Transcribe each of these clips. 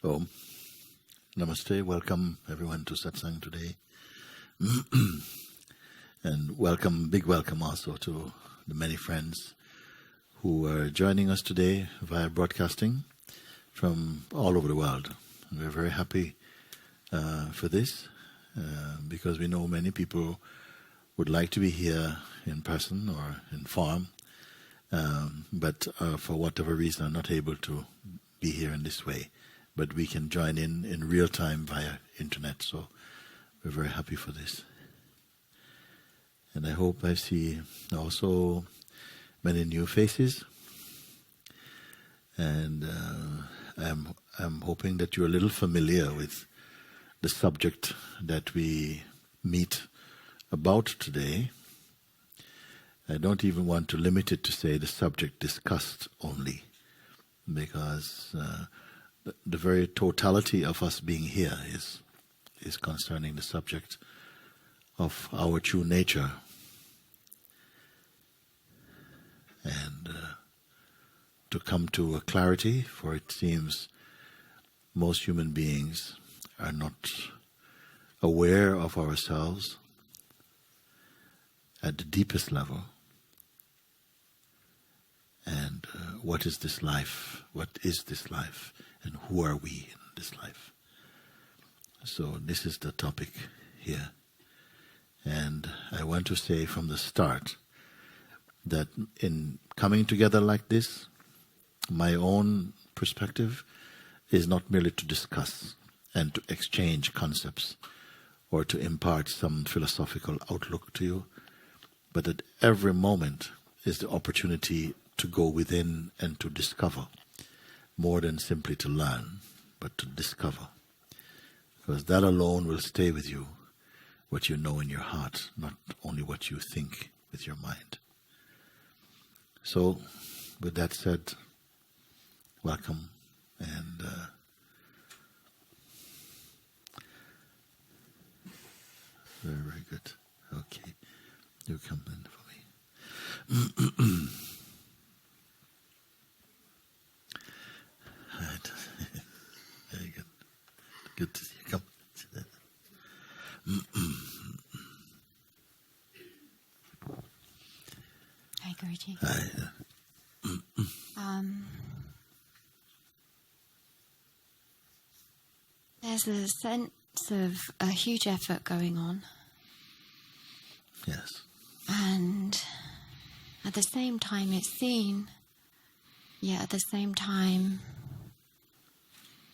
Om. Namaste. Welcome everyone to Satsang today. And big welcome also to the many friends who are joining us today via broadcasting from all over the world. And we're very happy for this because we know many people would like to be here in person or in form, but for whatever reason are not able to be here in this way. But we can join in real time via internet, so we're very happy for this. And I hope I see also many new faces, and I'm hoping that you're a little familiar with the subject that we meet about today. I don't even want to limit it to say the subject discussed only, because the very totality of us being here is concerning the subject of our true nature. And to come to a clarity, for it seems most human beings are not aware of ourselves at the deepest level. And what is this life? What is this life? And who are we in this life? So this is the topic here. And I want to say from the start that in coming together like this, my own perspective is not merely to discuss and to exchange concepts or to impart some philosophical outlook to you, but at every moment is the opportunity to go within and to discover, more than simply to learn, but to discover. Because that alone will stay with you, what you know in your heart, not only what you think with your mind. So, with that said, welcome, and very, very good. Okay, you come in for me. Right. Very good. Good to see you. Come. Hi, Guruji. Hi. There's a sense of a huge effort going on. Yes. And at the same time it's seen, yet at the same time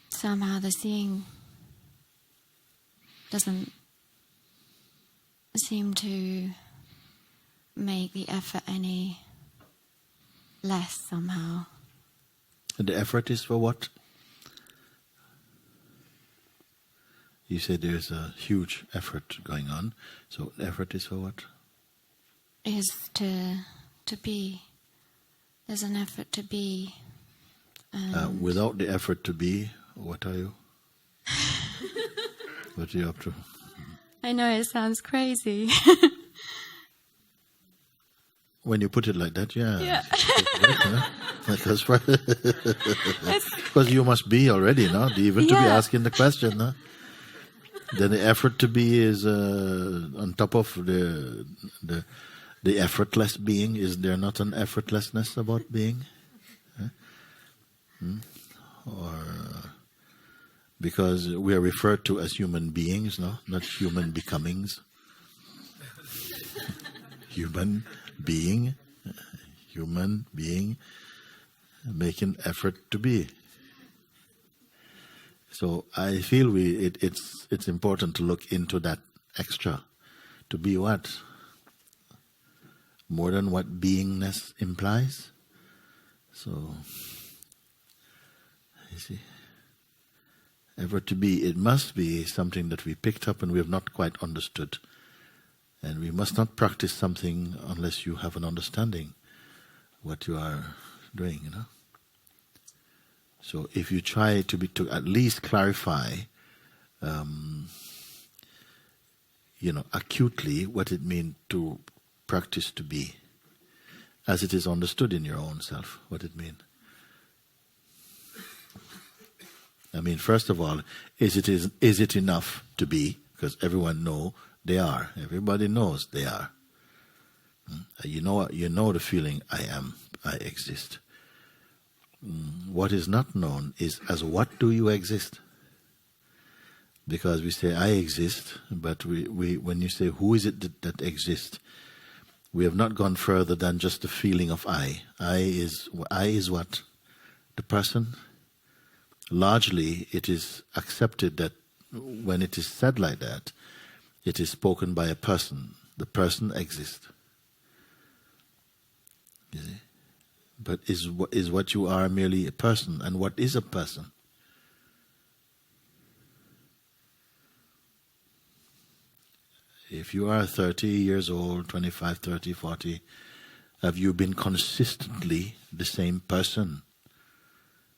somehow the seeing doesn't seem to make the effort any less somehow. The effort is for what? You say there's a huge effort going on. So the effort is for what? Is to be. There's an effort to be. Without the effort to be, what are you? What are you up to? I know it sounds crazy. When you put it like that, yeah. Yeah. Because you must be already, no? Even to be asking the question, no? Then the effort to be is on top of the effortless being. Is there not an effortlessness about being? Or because we are referred to as human beings, no? Not human becomings. Human being, making effort to be. So I feel it's important to look into that extra. To be what? More than what beingness implies. So, you see, ever to be, it must be something that we picked up and we have not quite understood. And we must not practice something unless you have an understanding what you are doing, you know. So if you try to at least clarify, acutely what it means to practice to be, as it is understood in your own self, what it means. I mean, first of all, is it enough to be? Because everyone know they are. Everybody knows they are. You know the feeling I am, I exist. What is not known is as what do you exist? Because we say I exist, but we when you say who is it that exists, we have not gone further than just the feeling of I. I is what? The person. Largely, it is accepted that when it is said like that, it is spoken by a person. The person exists. You see? But is what you are merely a person? And what is a person? If you are 30 years old, 25, 30, 40, have you been consistently the same person?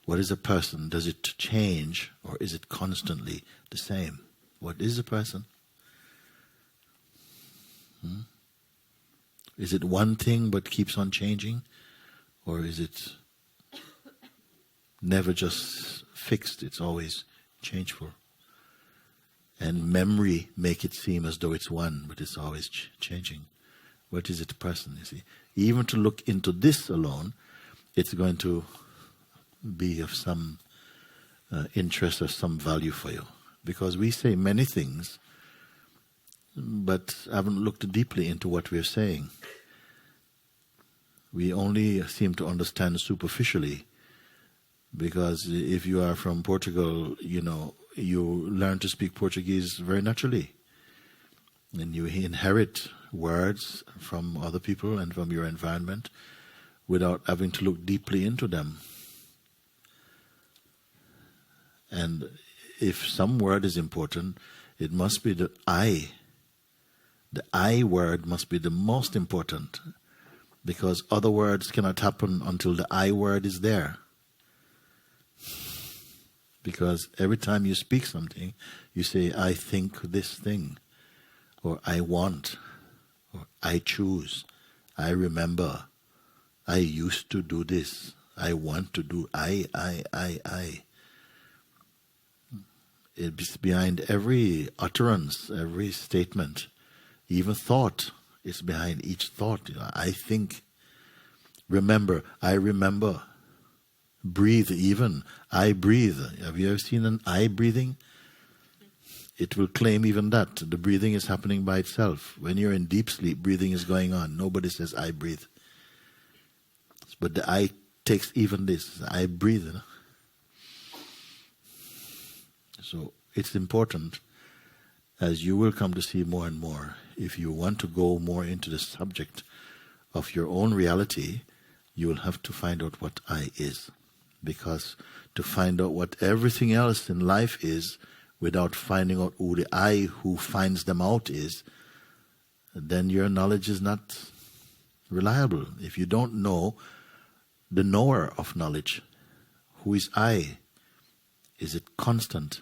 What is a person? Does it change or is it constantly the same? What is a person? Is it one thing but keeps on changing? Or is it never just fixed? It's always changeful. And memory make it seem as though it's one, but it's always changing. What is it a person, you see? Even to look into this alone, it's going to be of some interest or some value for you. Because we say many things, but haven't looked deeply into what we're saying. We only seem to understand superficially, because if you are from Portugal, you learn to speak Portuguese very naturally. And you inherit words from other people and from your environment without having to look deeply into them. And if some word is important, it must be the I. The I word must be the most important, because other words cannot happen until the I word is there. Because every time you speak something, you say, I think this thing, or I want, or I choose, I remember, I used to do this, I want to do, I. It's behind every utterance, every statement, even thought is behind each thought. I think, remember, I remember. Breathe even, I breathe. Have you ever seen an I breathing? It will claim even that. The breathing is happening by itself. When you're in deep sleep, breathing is going on. Nobody says I breathe. But the I takes even this. I breathe. So it's important, as you will come to see more and more, if you want to go more into the subject of your own reality, you will have to find out what I is. Because to find out what everything else in life is, without finding out who the I who finds them out is, then your knowledge is not reliable. If you don't know the knower of knowledge, who is I? Is it constant?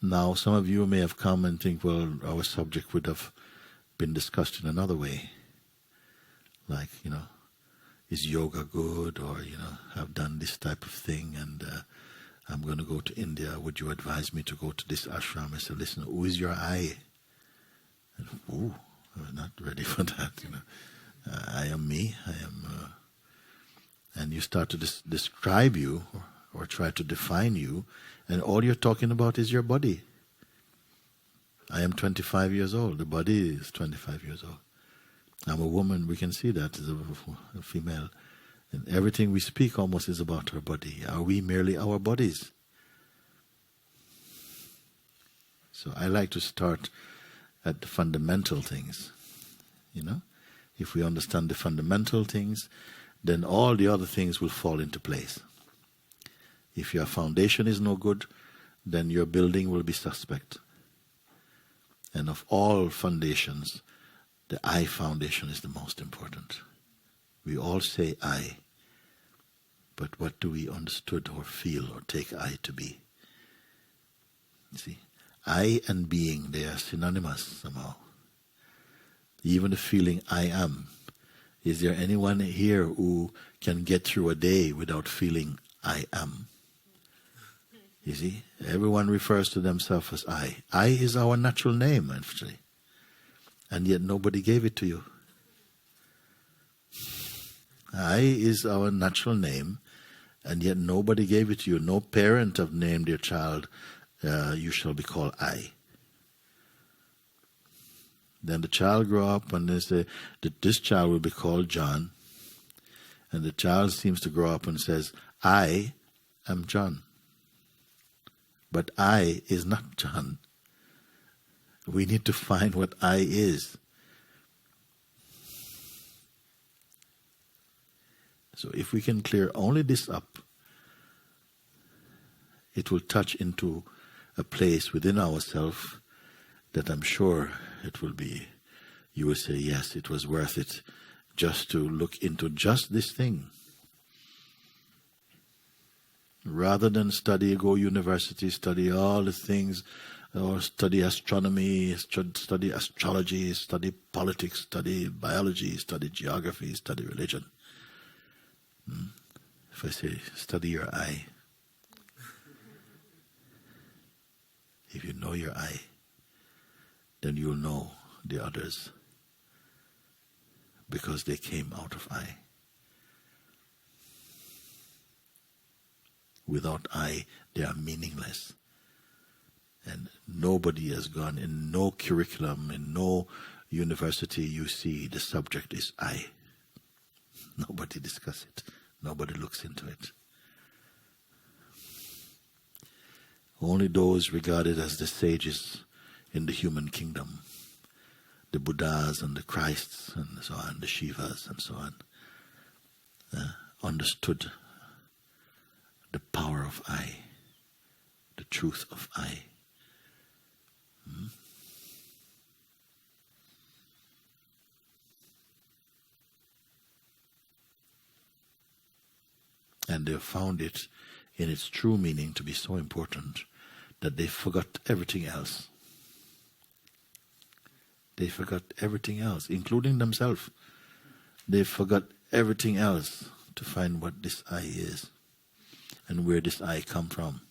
Now, some of you may have come and think, well, our subject would have been discussed in another way. Like, is yoga good? Or, I've done this type of thing and I'm going to go to India. Would you advise me to go to this ashram? I said, listen, who is your I? And, I was not ready for that. I am me. I am... and you start to describe you or try to define you, and all you're talking about is your body. I am 25 years old. The body is 25 years old. I'm a woman. We can see that as a female. And everything we speak almost is about our body. Are we merely our bodies? So I like to start at the fundamental things. If we understand the fundamental things, then all the other things will fall into place. If your foundation is no good, then your building will be suspect. And of all foundations, the I foundation is the most important. We all say I, but what do we understood or feel or take I to be? You see, I and being, they are synonymous somehow. Even the feeling I am Is there anyone here who can get through a day without feeling I am? You see, everyone refers to themselves as I. I is our natural name, actually. And yet nobody gave it to you. I is our natural name, and yet nobody gave it to you. No parent have named their child, you shall be called I. Then the child grow up and they say that this child will be called John. And the child seems to grow up and says, I am John. But I is not John. We need to find what I is. So if we can clear only this up, it will touch into a place within ourselves that I'm sure it will be, you will say, yes, it was worth it just to look into just this thing. Rather than go university, study all the things, or study astronomy, study astrology, study politics, study biology, study geography, study religion. If I say, study your I, if you know your I, then you'll know the others, because they came out of I. Without I, they are meaningless. And nobody has gone, in no curriculum, in no university you see the subject is I. Nobody discusses it. Nobody looks into it. Only those regarded as the sages in the human kingdom, the Buddhas and the Christs and so on, the Shivas and so on, understood the power of I, the truth of I. And they found it in its true meaning to be so important that they forgot everything else. They forgot everything else, including themselves. They forgot everything else to find what this I is and where this I come from.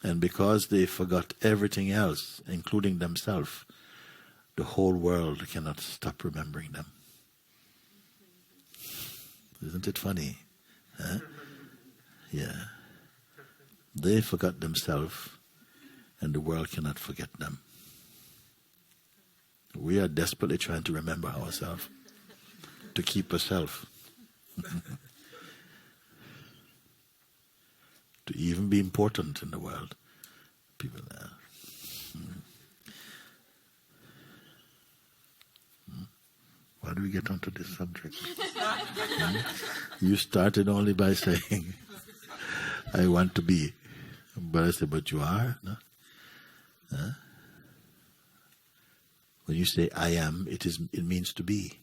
And because they forgot everything else, including themselves, the whole world cannot stop remembering them. Isn't it funny? Huh? Yeah. They forgot themselves, and the world cannot forget them. We are desperately trying to remember ourselves, to keep ourselves. To even be important in the world. People there. Why do we get onto this subject? You started only by saying, I want to be. But I said, but you are? No? Huh? When you say I am, it means to be.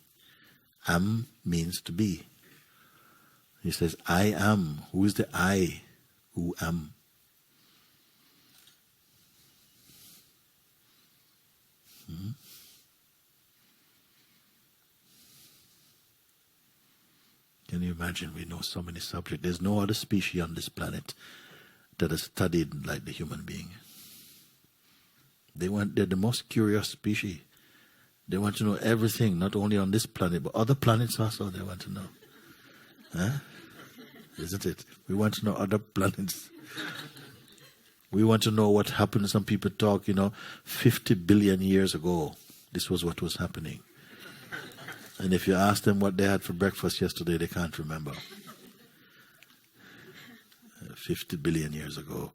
Am means to be. He says, I am. Who is the I who am? Can you imagine? We know so many subjects. There's no other species on this planet that has studied like the human being. They're the most curious species. They want to know everything, not only on this planet, but other planets also they want to know. Huh? Isn't it? We want to know other planets. We want to know what happened. Some people talk, 50 billion years ago, this was what was happening. And if you ask them what they had for breakfast yesterday, they can't remember. 50 billion years ago.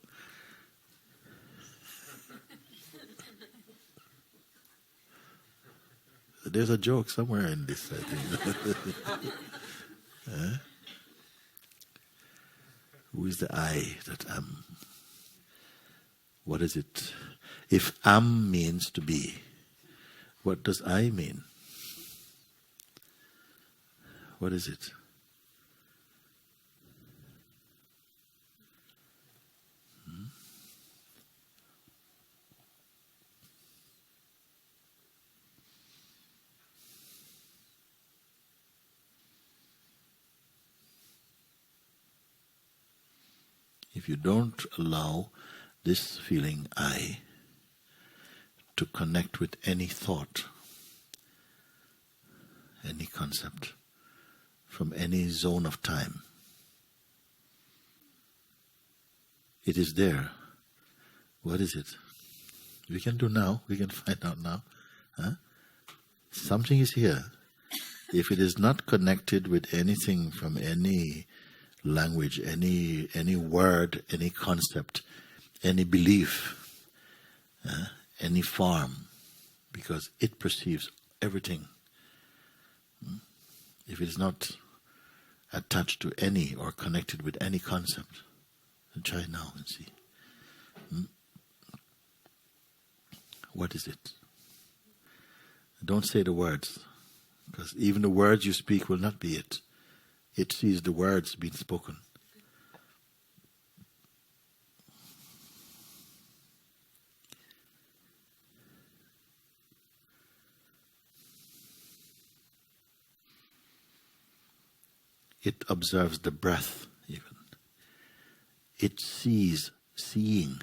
There's a joke somewhere in this, I think. Huh? Who is the I that am? What is it? If am means to be, what does I mean? What is it? if you don't allow this feeling I to connect with any thought, any concept, from any zone of time, it is there. What is it? We can do now. We can find out now. Huh? Something is here. If it is not connected with anything from any language, any word, any concept, any belief, any form, because it perceives everything. If it is not attached to any or connected with any concept, then try now and see. What is it? Don't say the words, because even the words you speak will not be it. It sees the words being spoken. It observes the breath even. It sees seeing.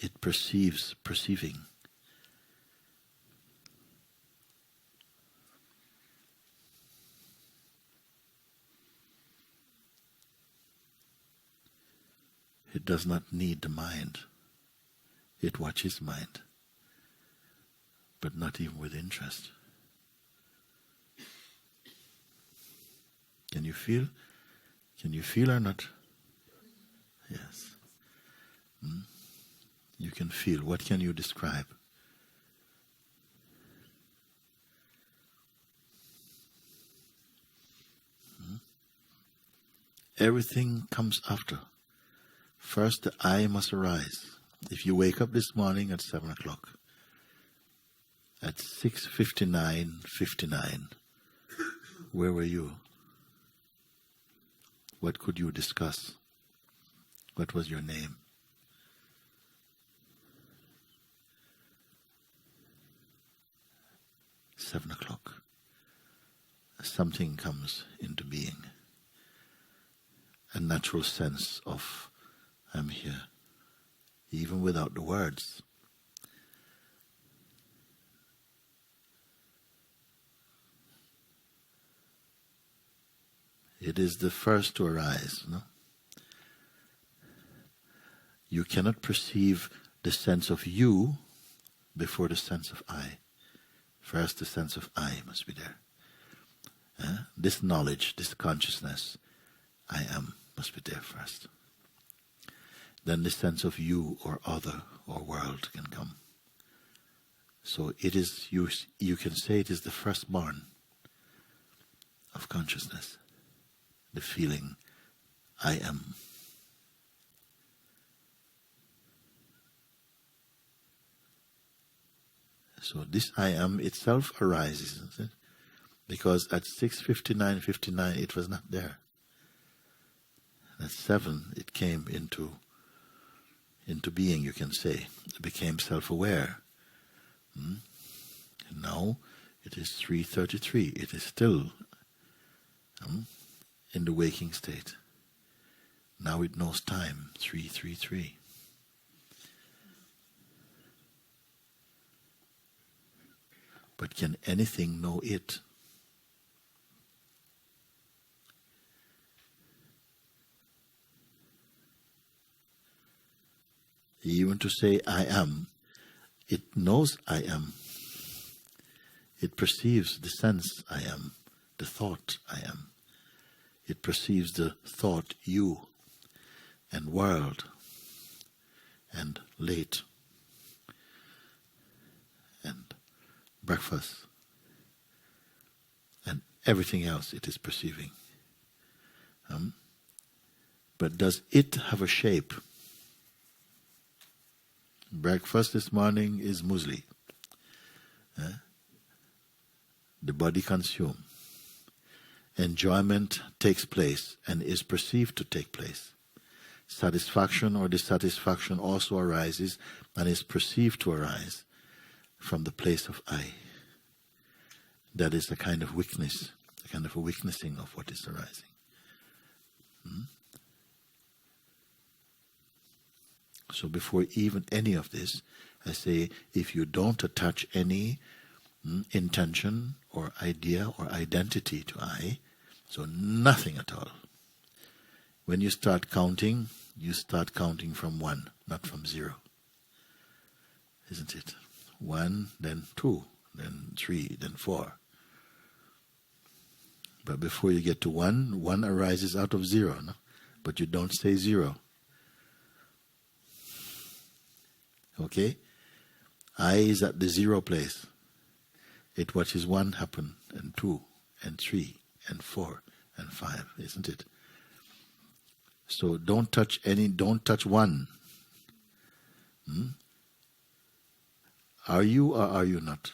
It perceives perceiving. It does not need the mind. It watches mind, but not even with interest. Can you feel? Can you feel or not? Yes. You can feel. What can you describe? Everything comes after. First, the I must arise. If you wake up this morning at 7 o'clock, at 6:59, where were you? What could you discuss? What was your name? "7 o'clock. Something comes into being. A natural sense of I'm here, even without the words. It is the first to arise. No? You cannot perceive the sense of you before the sense of I. First, the sense of I must be there. This knowledge, this consciousness, I am, must be there first. Then the sense of you or other or world can come. So it is, you can say it is the firstborn of consciousness. The feeling, I am. So this I am itself arises, isn't it? Because at 6:59 it was not there. At 7 it came into being, you can say. It became self-aware. And now it is 3:33. It is still in the waking state. Now it knows time, 3:33. But can anything know it? Even to say I am, it knows I am. It perceives the sense I am, the thought I am. It perceives the thought you and world and late and breakfast and everything else it is perceiving. But does it have a shape? Breakfast this morning is muesli. The body consumes. Enjoyment takes place and is perceived to take place. Satisfaction or dissatisfaction also arises and is perceived to arise from the place of I. That is a kind of weakness, a kind of a weaknessing of what is arising. So before even any of this, I say, if you don't attach any intention or idea or identity to I, so nothing at all. When you start counting from 1, not from 0. Isn't it? 1, then 2, then 3, then 4. But before you get to 1, 1 arises out of 0, no? But you don't say 0. Okay? I is at the 0 place. It watches 1 happen, and 2, and 3, and 4, and 5, isn't it? So don't touch 1. Are you or are you not?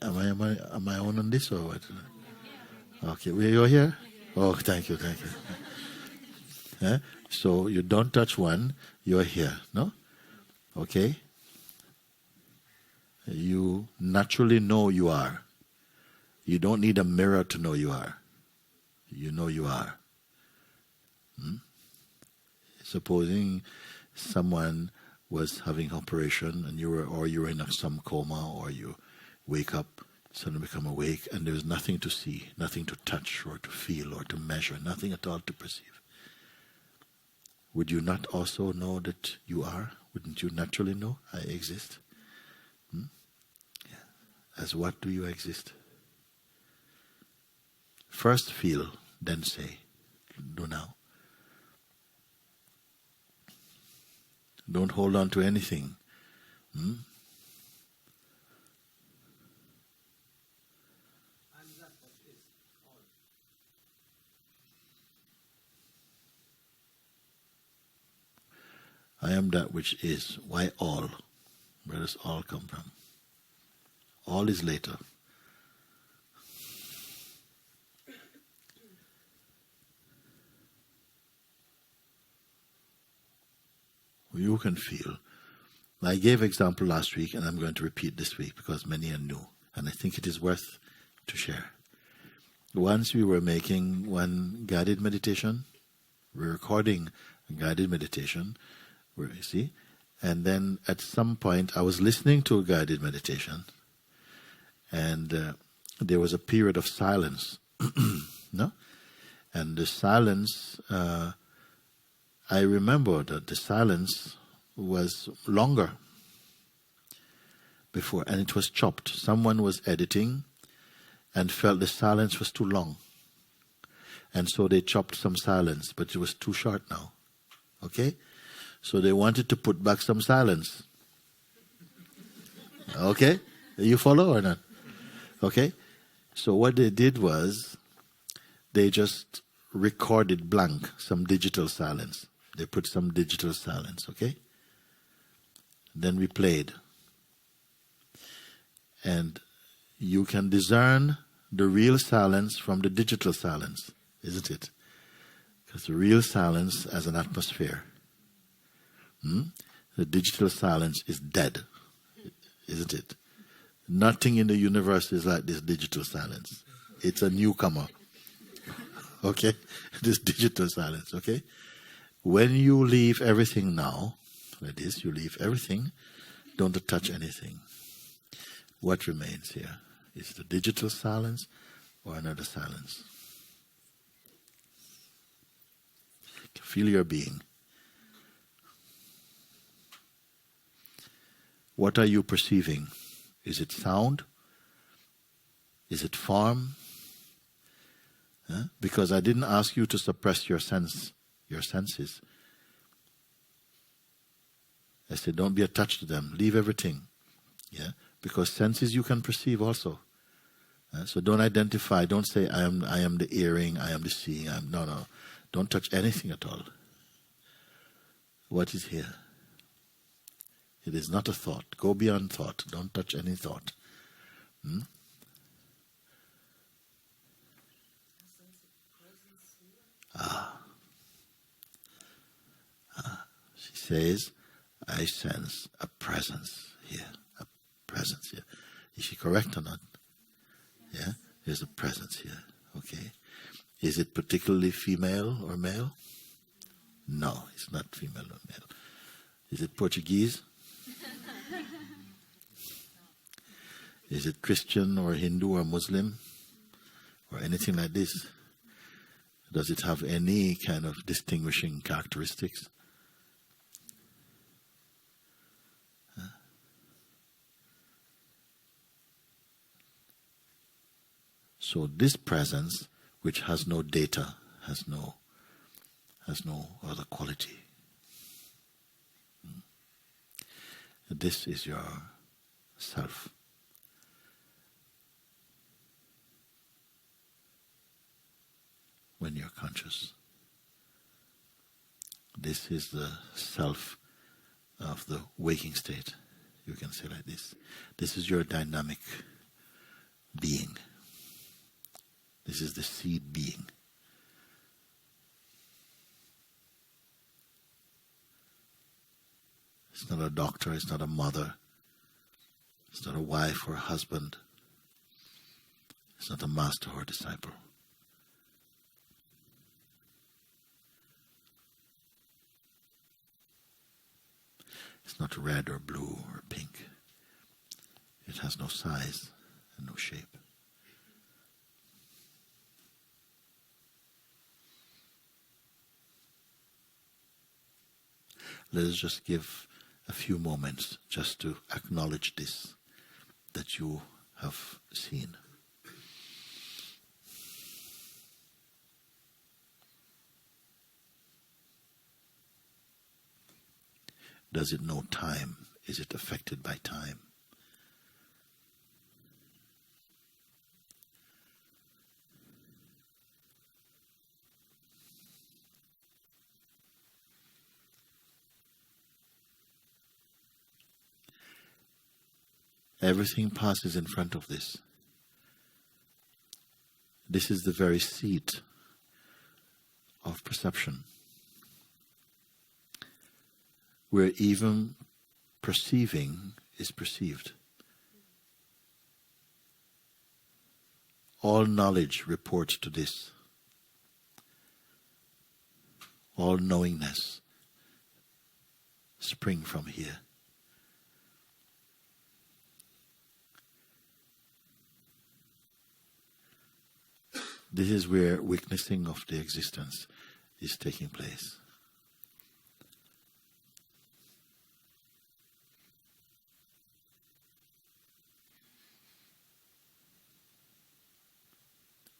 Am I on this or what? Okay, you're here? Oh, thank you. So you don't touch 1, you're here, no? Okay? You naturally know you are. You don't need a mirror to know you are. You know you are. Supposing someone was having operation and you were in some coma, or you wake up, suddenly become awake, and there's nothing to see, nothing to touch or to feel or to measure, nothing at all to perceive. Would you not also know that you are? Wouldn't you naturally know I exist? As what do you exist? First feel, then say. Do now. Don't hold on to anything. I am that which is. Why all? Where does all come from? All is later. You can feel. I gave example last week, and I'm going to repeat this week because many are new, and I think it is worth to share. Once we were making one guided meditation, we're recording a guided meditation, where you see, and then at some point I was listening to a guided meditation, and there was a period of silence, no? And the silence, I remember that the silence was longer before, and it was chopped. Someone was editing and felt the silence was too long, and so they chopped some silence, but it was too short now. Okay? So they wanted to put back some silence. Okay? You follow or not? Okay? So what they did was they just recorded blank, some digital silence. They put some digital silence, okay? Then we played. And you can discern the real silence from the digital silence, isn't it? Because the real silence has an atmosphere. The digital silence is dead, isn't it? Nothing in the universe is like this digital silence. It's a newcomer. Okay? This digital silence, okay? When you leave everything now, like this, you leave everything, don't touch anything. What remains here? Is it a digital silence or another silence? Feel your being. What are you perceiving? Is it sound? Is it form? Because I didn't ask you to suppress your senses. I said, don't be attached to them. Leave everything. Yeah, because senses you can perceive also. So don't identify. Don't say I am the hearing. I am the seeing. No. Don't touch anything at all. What is here? It is not a thought. Go beyond thought. Don't touch any thought. She says, I sense a presence here. A presence here. Is she correct or not? Yeah? There's a presence here. Okay. Is it particularly female or male? No, it's not female or male. Is it Portuguese? Is it Christian or Hindu or Muslim or anything like this? Does it have any kind of distinguishing characteristics? So this presence, which has no data, has no other quality. This is your self. When you're conscious. This is the self of the waking state. You can say like this. This is your dynamic being. This is the seed being. It's not a doctor, it's not a mother, it's not a wife or a husband, it's not a master or a disciple. It's not red or blue or pink. It has no size and no shape. Let us just give a few moments just to acknowledge this, that you have seen. Does it know time? Is it affected by time? Everything passes in front of this. This is the very seat of perception, where even perceiving is perceived. All knowledge reports to this. All knowingness spring from here. This is where witnessing of the existence is taking place.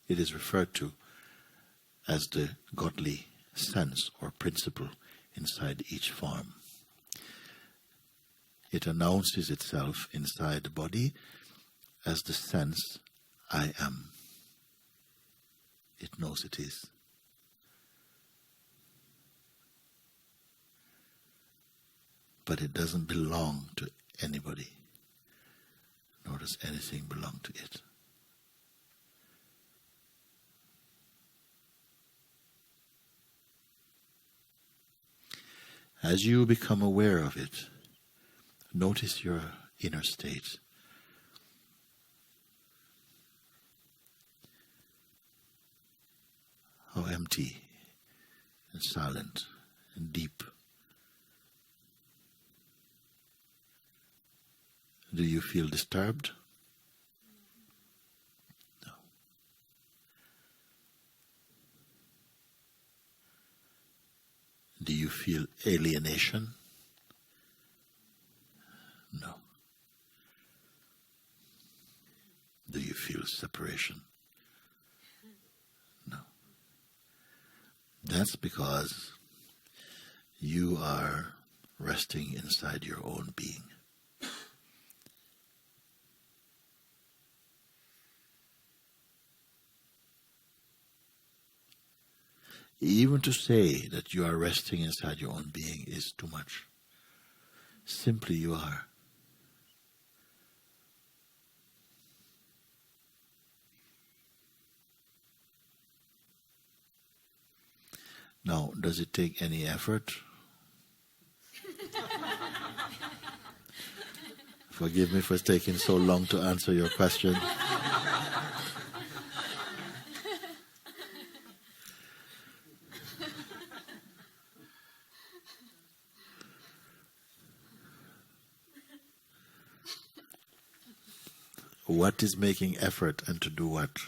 It is referred to as the godly sense or principle inside each form. It announces itself inside the body as the sense, I am. It knows it is. But it doesn't belong to anybody, nor does anything belong to it. As you become aware of it, notice your inner state. How empty and silent and deep. Do you feel disturbed? No. Do you feel alienation? No. Do you feel separation? No. That's because you are resting inside your own being. Even to say that you are resting inside your own being is too much. Simply you are. Now, does it take any effort? Forgive me for taking so long to answer your question. What is making effort and to do what?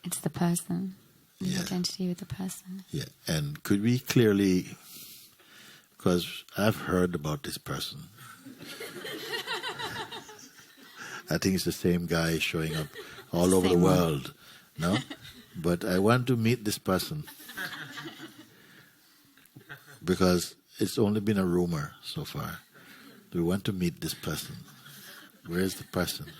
It's the person, the Yeah. identity with the person. Yeah, and could we clearly, because I've heard about this person. I think it's the same guy showing up all over the Same one. world, no? But I want to meet this person because it's only been a rumor so far. We want to meet this person. Where is the person?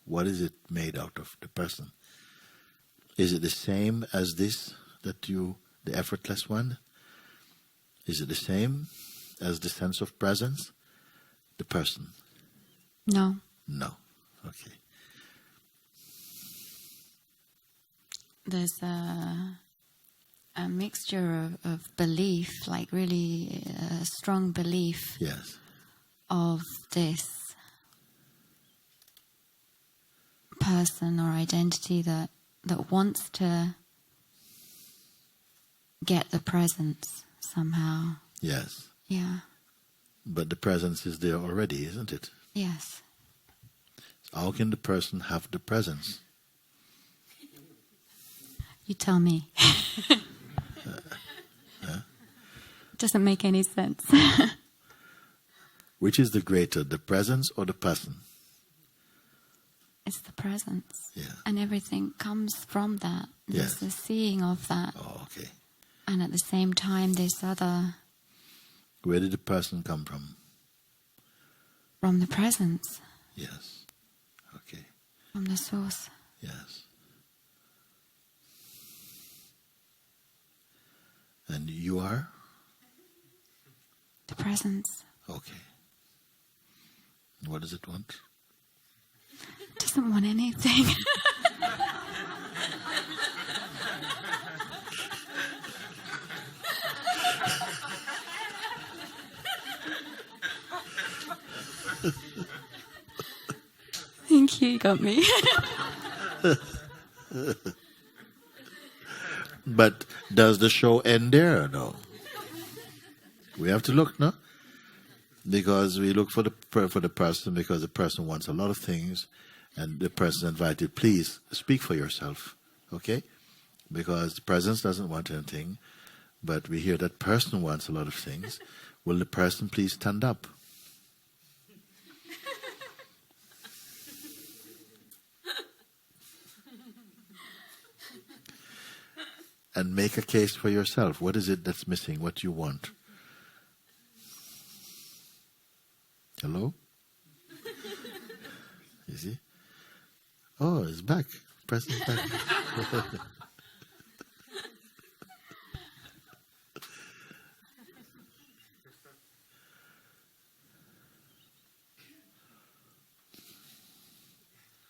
What is it made out of, the person? Is it the same as this, the effortless one? Is it the same as the sense of presence? The person? No. No. Okay. There's a mixture of belief, like really a strong belief Yes. of this person or identity that wants to get the presence somehow. Yes. Yeah. But the presence is there already, isn't it? Yes. How can the person have the presence? You tell me. Doesn't make any sense. Which is the greater, the presence or the person? It's the presence. Yeah. And everything comes from that. There's Yes. the seeing of that. Oh, okay. And at the same time, this other, Where did the person come from? from the presence, Yes. Okay. from the source. Yes. And you are? The presence. Okay. What does it want? Doesn't want anything. Thank you, you got me. But does the show end there or no? We have to look, no? Because we look for the person because the person wants a lot of things and the person invited, please speak for yourself, okay? Because the presence doesn't want anything, but we hear that person wants a lot of things. Will the person please stand up? And make a case for yourself. What is it that's missing? What do you want? Hello? You see? Oh, it's back. Presence back.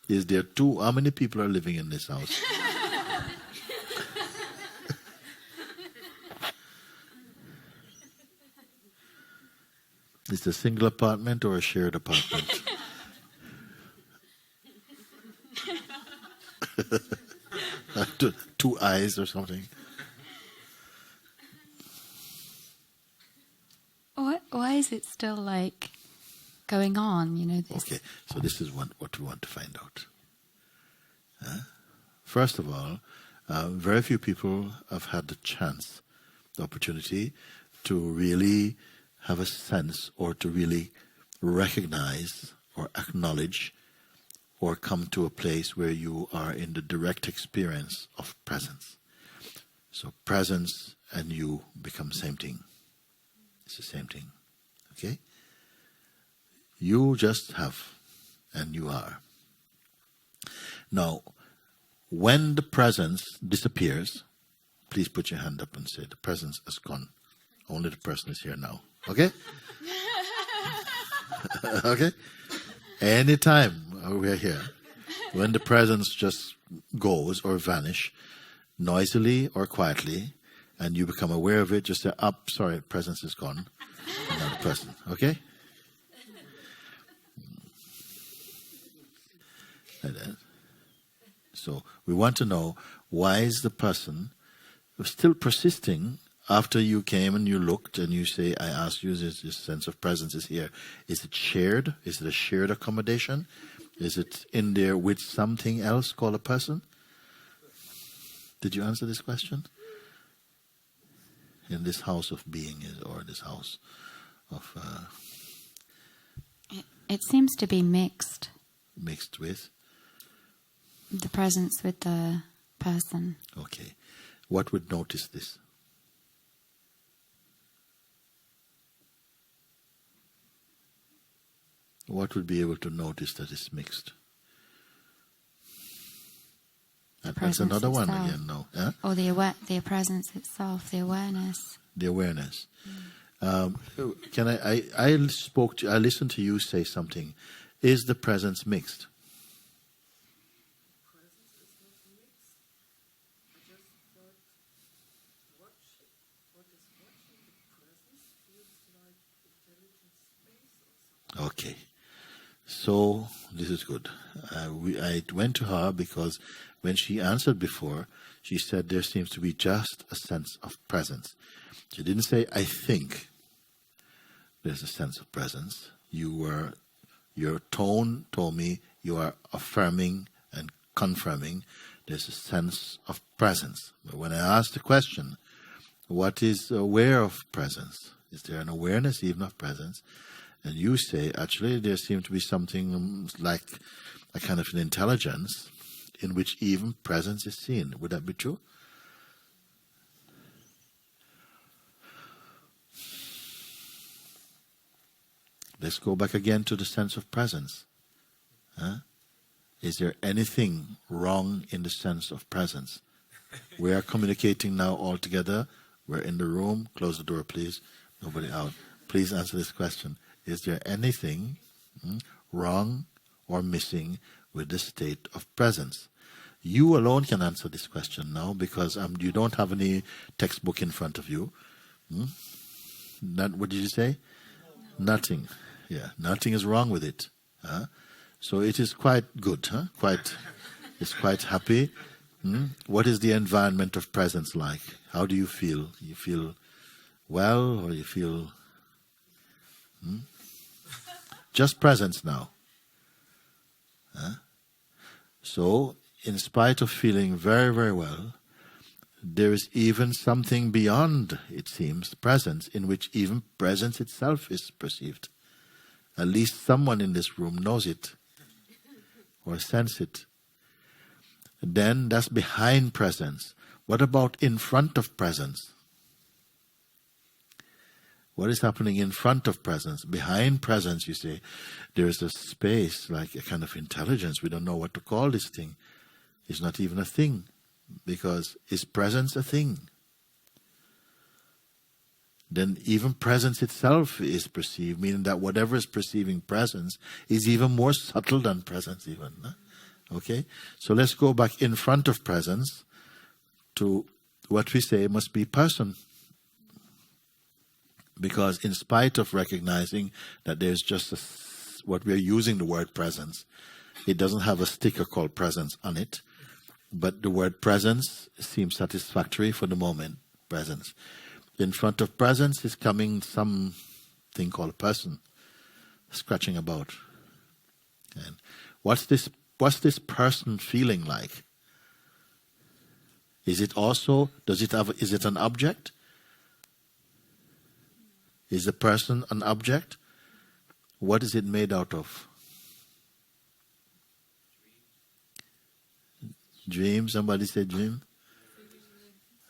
Is there two? How many people are living in this house? Is it a single apartment or a shared apartment? Two eyes or something? Why is it still like going on? You know this. Okay, so this is what we want to find out. First of all, very few people have had the chance, the opportunity to really have a sense or to really recognize or acknowledge or come to a place where you are in the direct experience of presence. So presence and you become the same thing. It's the same thing. Okay? You just have and you are. Now, when the presence disappears, please put your hand up and say, the presence has gone. Only the person is here now. Okay? Okay? Anytime we're here, when the presence just goes or vanish, noisily or quietly, and you become aware of it, just say, up, sorry, presence is gone. Another person. Okay? Like that. So we want to know, why is the person still persisting after you came and you looked and you say, I asked you, this sense of presence is here. Is it shared? Is it a shared accommodation? Is it in there with something else called a person? Did you answer this question? In this house of being, or this house of... It seems to be mixed. Mixed with? The presence with the person. Okay. What would notice this? What would be able to notice that it's mixed? That's another one again, no? Huh? Or the presence itself, the awareness. The awareness. Can I listened to you say something. Is the presence mixed? Okay. So, this is good. I went to her because when she answered before, she said there seems to be just a sense of presence. She didn't say, I think there's a sense of presence. Your tone told me you are affirming and confirming there's a sense of presence. But when I asked the question, what is aware of presence? Is there an awareness even of presence? And you say, actually, there seems to be something like a kind of an intelligence in which even presence is seen. Would that be true? Let's go back again to the sense of presence. Huh? Is there anything wrong in the sense of presence? We are communicating now all together. We're in the room. Close the door, please. Nobody out. Please answer this question. Is there anything wrong or missing with the state of presence? You alone can answer this question now, because you don't have any textbook in front of you. What did you say? No. Nothing. Yeah, nothing is wrong with it. So it is quite good. It's quite happy. What is the environment of presence like? How do you feel? You feel well, or you feel... Just presence now. So, in spite of feeling very, very well, there is even something beyond, it seems, presence, in which even presence itself is perceived. At least someone in this room knows it, or sense it. Then that's behind presence. What about in front of presence? What is happening in front of presence? Behind presence, you say, there is a space, like a kind of intelligence. We don't know what to call this thing. It's not even a thing, because is presence a thing? Then even presence itself is perceived, meaning that whatever is perceiving presence is even more subtle than presence even. Okay? So let's go back in front of presence to what we say must be person. Because in spite of recognizing that there's just what we are using the word presence, it doesn't have a sticker called presence on it, but the word presence seems satisfactory for the moment. Presence. In front of presence is coming something called person, scratching about. And what's this person feeling like? Is it an object? Is the person an object? What is it made out of? Dream? Somebody said dream?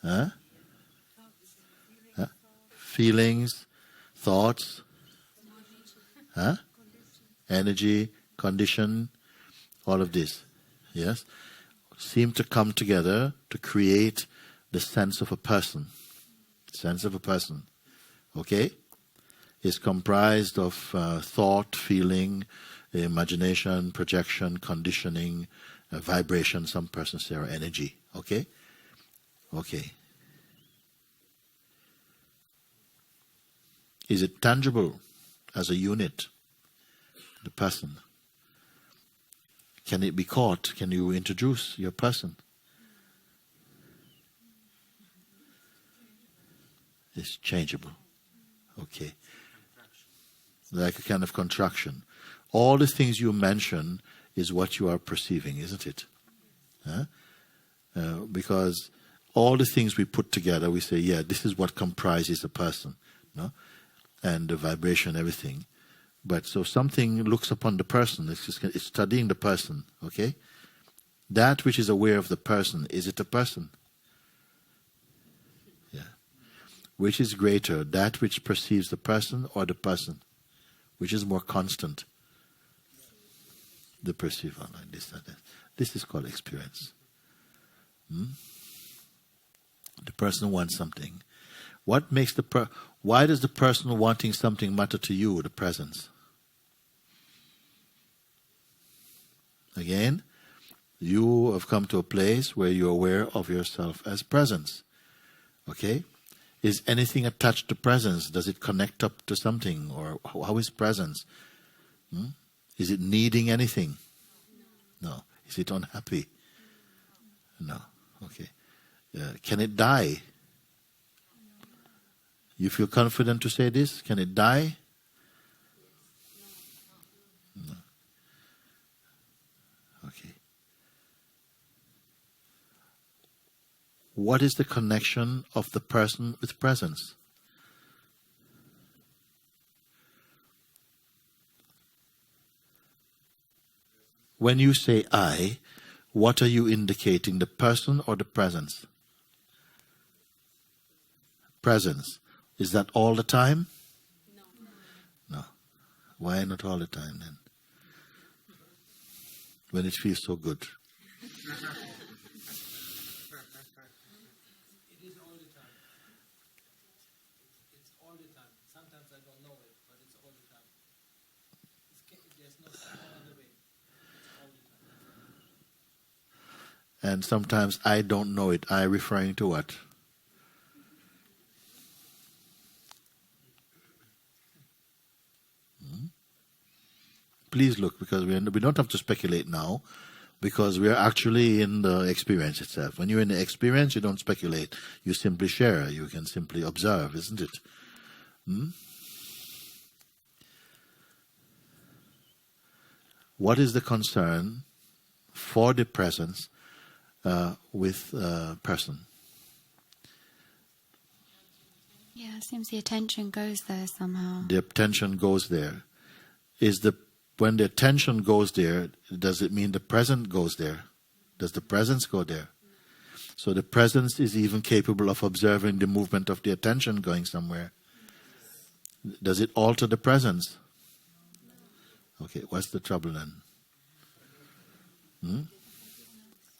Huh? Feelings, thoughts, energy, condition, all of this, yes, seem to come together to create the sense of a person. Sense of a person, okay? Is comprised of thought, feeling, imagination, projection, conditioning, vibration, some persons say, or energy. Okay? Okay. Is it tangible as a unit? The person. Can it be caught? Can you introduce your person? It's changeable. Okay. Like a kind of contraction. All the things you mention is what you are perceiving, isn't it? Huh? Because all the things we put together, we say, yeah, this is what comprises a person, no? And the vibration, everything. But so something looks upon the person, it's studying the person, okay? That which is aware of the person, is it a person? Yeah. Which is greater, that which perceives the person or the person? Which is more constant? The perceiver, like this, like that. This is called experience. The person wants something. What makes why does the person wanting something matter to you, the presence? Again, you have come to a place where you're aware of yourself as presence. Okay? Is anything attached to presence? Does it connect up to something? Or how is presence? Is it needing anything? No. Is it unhappy? No. Okay. Can it die? You feel confident to say this? Can it die? No. Okay. What is the connection of the person with presence? When you say I, what are you indicating, the person or the presence? Presence. Is that all the time? No. Why not all the time then? When it feels so good. It is all the time. It's all the time. Sometimes I don't know it, but it's all the time. There's no other way. It's all the time. And sometimes I don't know it. I referring to what? Please look, because we don't have to speculate now, because we are actually in the experience itself. When you're in the experience, you don't speculate. You simply share. You can simply observe, isn't it? What is the concern for the presence with person? Yeah, it seems the attention goes there somehow. The attention goes there. When the attention goes there, does it mean the present goes there? Does the presence go there? So the presence is even capable of observing the movement of the attention going somewhere. Does it alter the presence? Okay, what's the trouble then?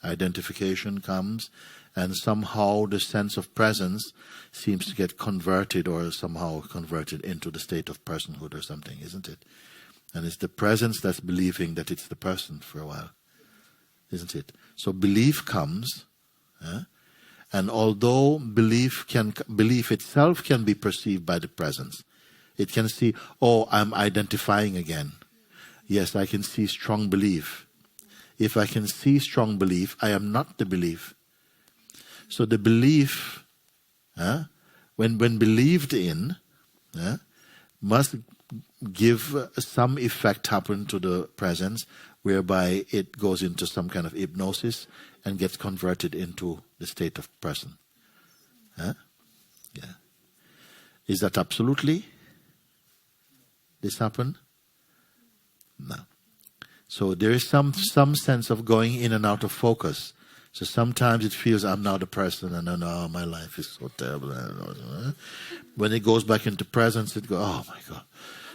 Identification comes, and somehow the sense of presence seems to get converted, or somehow converted into the state of personhood or something, isn't it? And it's the presence that's believing that it's the person for a while, isn't it? So belief comes, and although belief itself can be perceived by the presence, it can see, oh, I'm identifying again. Yes, I can see strong belief. If I can see strong belief, I am not the belief. So the belief, when believed in, must give some effect happen to the presence, whereby it goes into some kind of hypnosis and gets converted into the state of person. Yeah. Is that absolutely this happen? No. So there is some sense of going in and out of focus. So sometimes it feels I'm not a person, and oh, my life is so terrible. When it goes back into presence, it goes, oh my God,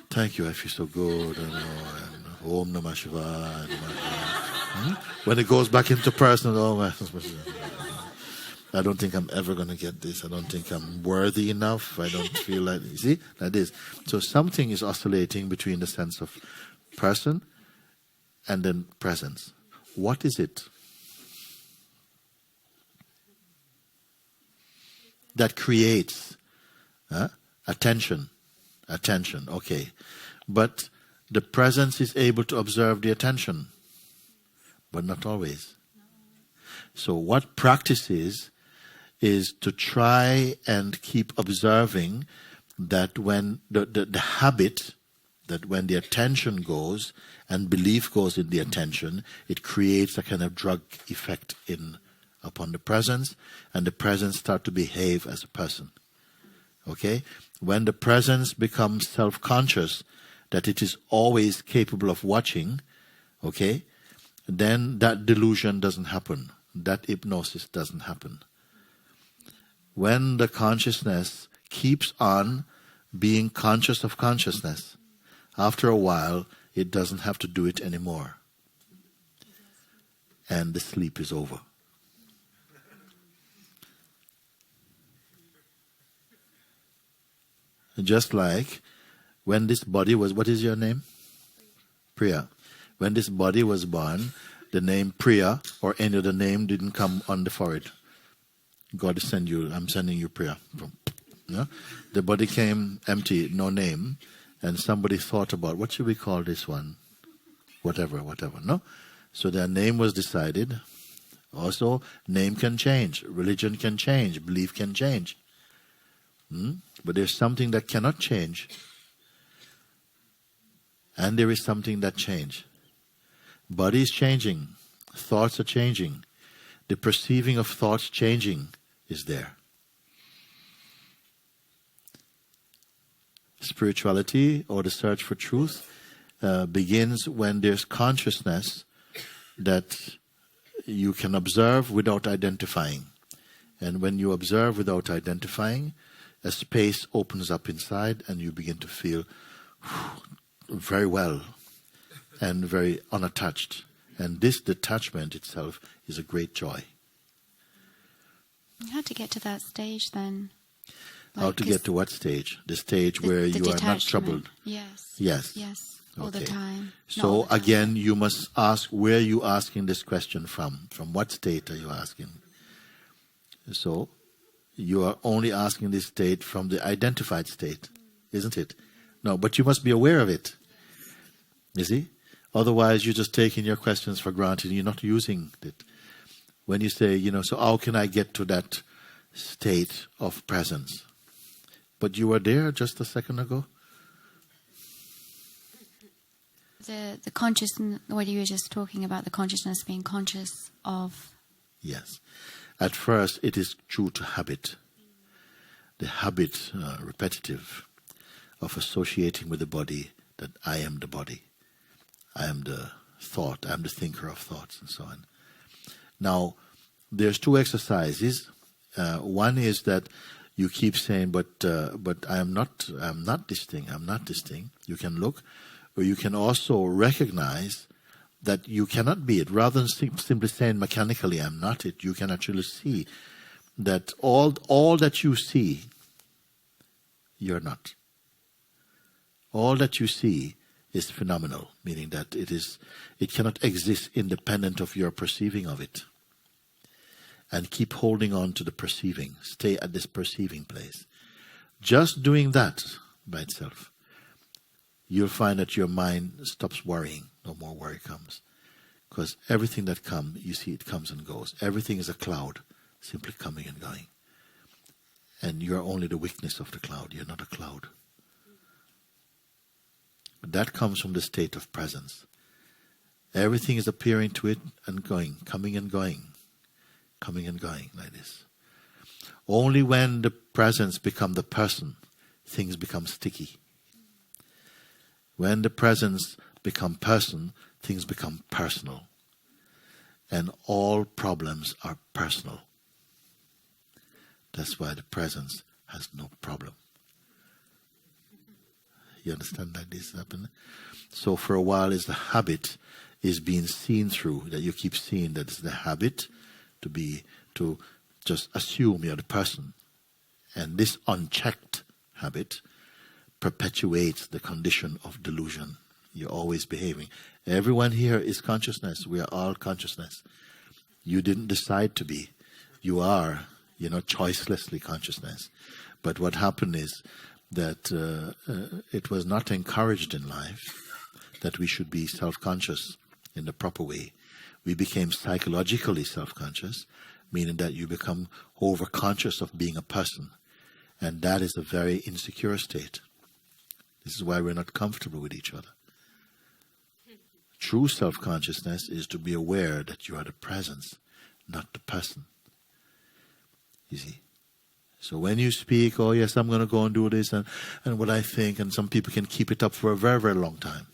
thank you, I feel so good. Om Namah Shivaya. When it goes back into person, oh my, I don't think I'm ever going to get this. I don't think I'm worthy enough. I don't feel like, you see, like this. So something is oscillating between the sense of person and then presence. What is it that creates attention? Attention, okay. But the presence is able to observe the attention. but not always. So what practice is to try and keep observing that when the habit, that when the attention goes and belief goes in the attention, it creates a kind of drug effect upon the presence, and the presence start to behave as a person. Okay? When the presence becomes self-conscious, that it is always capable of watching, okay, then that delusion doesn't happen. That hypnosis doesn't happen. When the consciousness keeps on being conscious of consciousness, after a while, it doesn't have to do it anymore. And the sleep is over. Just like when this body was, what is your name? Priya. When this body was born, the name Priya or any other name didn't come on the forehead. God is sending you, I'm sending you Priya. Yeah? The body came empty, no name, and somebody thought about, what should we call this one? Whatever, no? So their name was decided. Also, name can change, religion can change, belief can change. But there's something that cannot change. And there is something that changes. Body is changing. Thoughts are changing. The perceiving of thoughts changing is there. Spirituality, or the search for truth, begins when there's consciousness that you can observe without identifying. And when you observe without identifying, a space opens up inside and you begin to feel very well and very unattached. And this detachment itself is a great joy. How to get to that stage then? How to get to what stage? The stage where you are not troubled. Yes. Yes. Yes. All the time. So again, you must ask, where are you asking this question from? From what state are you asking? So you are only asking this state from the identified state, isn't it? No, but you must be aware of it. You see? Otherwise, you're just taking your questions for granted and you're not using it. When you say, so how can I get to that state of presence? But you were there just a second ago. The consciousness, what you were just talking about, the consciousness being conscious of. Yes. At first, it is due to habit. The habit, repetitive, of associating with the body, that I am the body. I am the thought, I am the thinker of thoughts, and so on. Now, there's two exercises. One is that you keep saying, but I am not this thing, I'm not this thing. You can look, or you can also recognize that you cannot be it. Rather than simply saying mechanically, I'm not it, you can actually see that all that you see, you're not. All that you see is phenomenal, meaning that it cannot exist independent of your perceiving of it. And keep holding on to the perceiving. Stay at this perceiving place. Just doing that by itself, you'll find that your mind stops worrying. No more worry comes. Because everything that comes, you see it comes and goes. Everything is a cloud, simply coming and going. And you're only the witness of the cloud. You're not a cloud. But that comes from the state of presence. Everything is appearing to it and going, coming and going. Coming and going like this. Only when the presence becomes the person, things become sticky. When the presence becomes person, things become personal. And all problems are personal. That's why the presence has no problem. You understand that this happened? So for a while is the habit is being seen through, that you keep seeing that it's the habit to just assume you're the person. And this unchecked habit perpetuates the condition of delusion. You're always behaving. Everyone here is consciousness. We are all consciousness. You didn't decide to be. You are, choicelessly consciousness. But what happened is that it was not encouraged in life that we should be self-conscious in the proper way. we became psychologically self-conscious, meaning that you become over-conscious of being a person. And that is a very insecure state. This is why we're not comfortable with each other. True self-consciousness is to be aware that you are the presence, not the person. You see? So when you speak, oh yes, I'm going to go and do this, and what I think, and some people can keep it up for a very, very long time.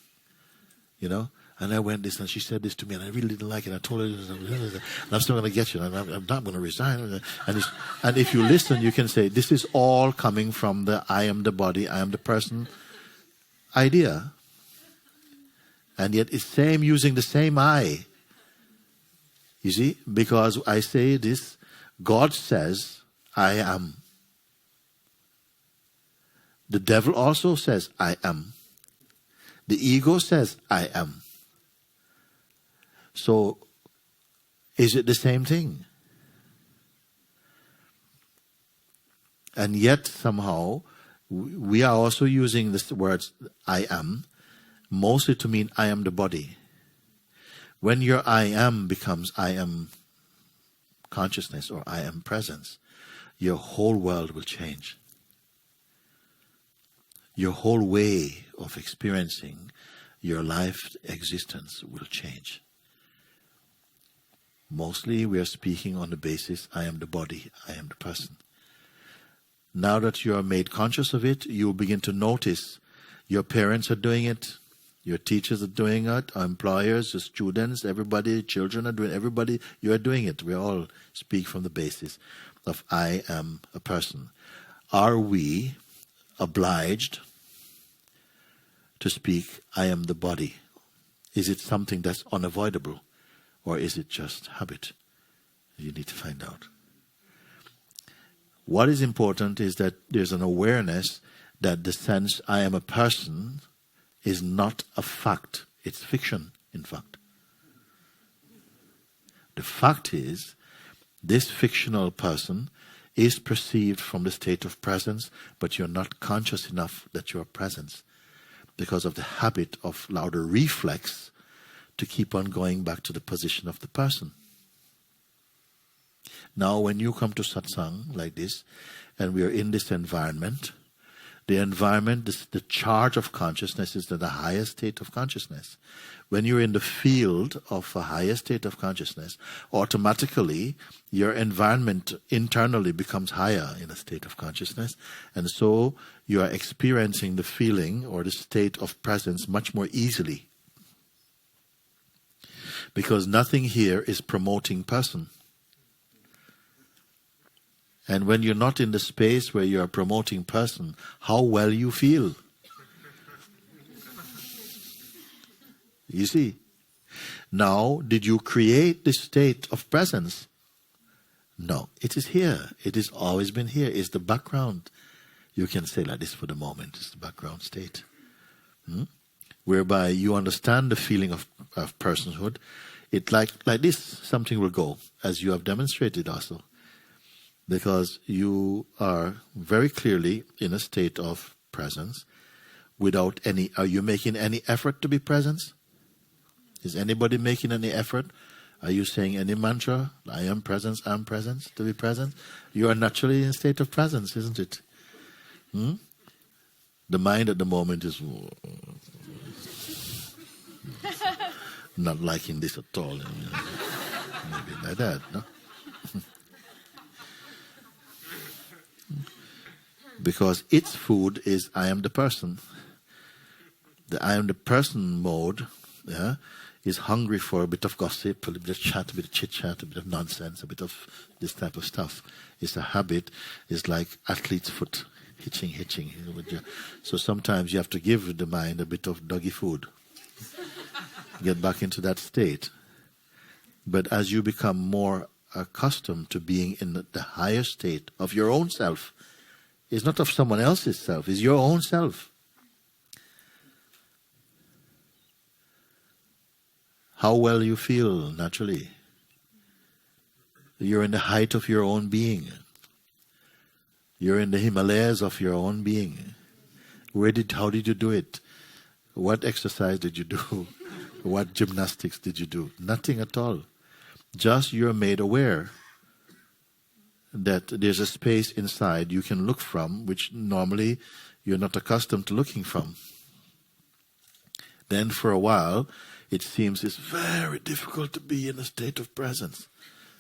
You know? And I went this, and she said this to me, and I really didn't like it. I told her this, and I'm still going to get you, and I'm not going to resign. And if you listen, you can say, this is all coming from the I am the body, I am the person idea. And yet it's same using the same I. You see? Because I say this, God says, I am. The devil also says, I am. The ego says, I am. So, is it the same thing? And yet, somehow, we are also using the words, I am, mostly to mean I am the body. When your I am becomes I am consciousness or I am presence, your whole world will change. Your whole way of experiencing your life existence will change. Mostly we are speaking on the basis, I am the body, I am the person. Now that you are made conscious of it, you will begin to notice your parents are doing it, your teachers are doing it, our employers, your students, everybody, children are doing it, everybody, you are doing it. We all speak from the basis of I am a person. Are we obliged to speak, I am the body? Is it something that's unavoidable? Or is it just habit? You need to find out. What is important is that there's an awareness that the sense I am a person is not a fact. It's fiction, in fact. The fact is, this fictional person is perceived from the state of presence, but you're not conscious enough that you're presence because of the habit of louder reflex to keep on going back to the position of the person. Now, when you come to satsang like this, and we are in this environment, the charge of consciousness is the highest state of consciousness. When you're in the field of a higher state of consciousness, automatically your environment internally becomes higher in a state of consciousness, and so you are experiencing the feeling or the state of presence much more easily. Because nothing here is promoting person. And when you're not in the space where you are promoting person, how well you feel. You see? Now, did you create this state of presence? No, it is here. It has always been here. It's the background. You can say like this for the moment. It's the background state. Whereby you understand the feeling of personhood. It like this, something will go, as you have demonstrated also. Because you are very clearly in a state of presence without any, are you making any effort to be present? Is anybody making any effort? Are you saying any mantra? I am presence, I'm presence, to be present? You are naturally in a state of presence, isn't it? The mind at the moment is not liking this at all. Maybe like that, no? Because its food is I am the person. The I am the person mode is hungry for a bit of gossip, a bit of chat, a bit of chit-chat, a bit of nonsense, a bit of this type of stuff. It's a habit. It's like athlete's foot, hitching. So sometimes you have to give the mind a bit of doggy food. Get back into that state. But as you become more accustomed to being in the higher state of your own self, it's not of someone else's self, it's your own self. How well you feel naturally. You're in the height of your own being. You're in the Himalayas of your own being. How did you do it? What exercise did you do? What gymnastics did you do? Nothing at all. Just you're made aware that there's a space inside you can look from, which normally you're not accustomed to looking from. Then for a while, it seems it's very difficult to be in a state of presence.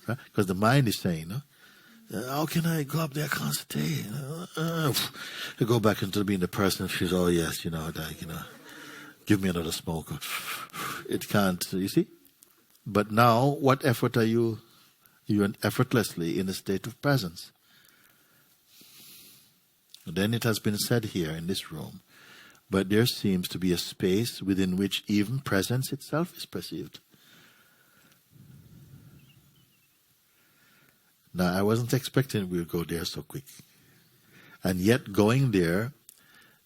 Right? Because the mind is saying, how can I go up there? I can't stay. I go back into being the person who says, oh yes, give me another smoke. It can't, you see? But now, what effort are you? You're effortlessly in a state of presence. Then it has been said here in this room, but there seems to be a space within which even presence itself is perceived. Now, I wasn't expecting we'll go there so quick. And yet going there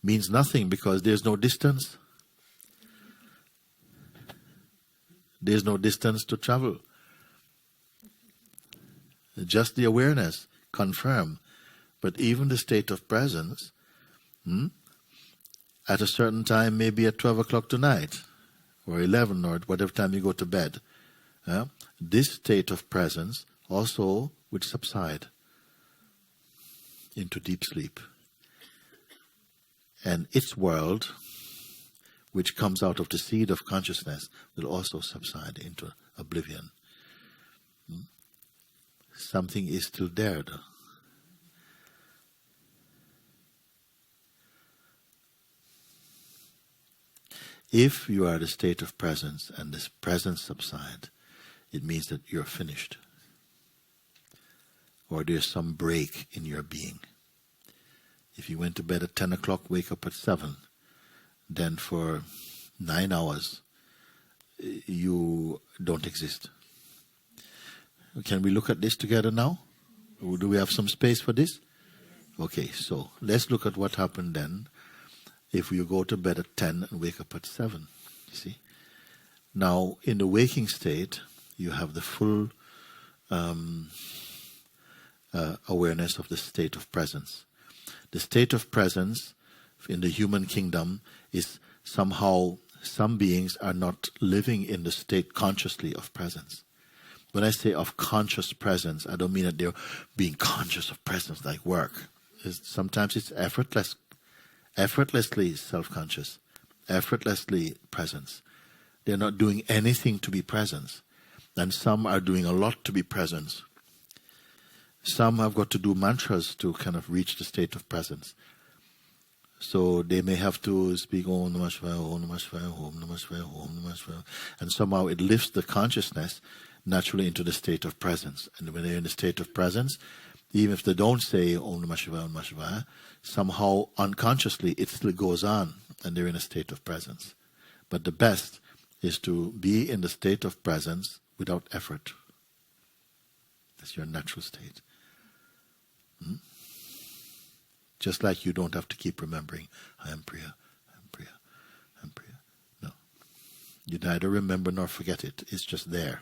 means nothing because there's no distance. There's no distance to travel. Just the awareness, confirm. But even the state of presence, at a certain time, maybe at 12 o'clock tonight, or 11, or whatever time you go to bed, this state of presence also would subside into deep sleep. And its world, which comes out of the seed of consciousness, will also subside into oblivion. Something is still there, though. If you are at a state of presence and this presence subsides, it means that you're finished. Or there's some break in your being. If you went to bed at 10 o'clock, wake up at 7, then for 9 hours, you don't exist. Can we look at this together now? Or do we have some space for this? Okay, so let's look at what happened then if you go to bed at 10 and wake up at 7. You see? Now, in the waking state, you have the full awareness of the state of presence. The state of presence in the human kingdom is somehow, some beings are not living in the state consciously of presence. When I say of conscious presence, I don't mean that they're being conscious of presence like work. Sometimes it's effortlessly self-conscious, effortlessly presence. They're not doing anything to be presence. And some are doing a lot to be presence. Some have got to do mantras to kind of reach the state of presence. So they may have to speak Om Namah Shivaya, Om Namah Shivaya, Om Namah Shivaya, Om Namah Shivaya. And somehow it lifts the consciousness naturally into the state of presence. And when they're in the state of presence, even if they don't say Om Namah Shivaya, Om Namah Shivaya, somehow unconsciously it still goes on and they're in a state of presence. But the best is to be in the state of presence without effort. That's your natural state. Just like you don't have to keep remembering, I am Priya, I am Priya, I am Priya. No. You neither remember nor forget it. It's just there.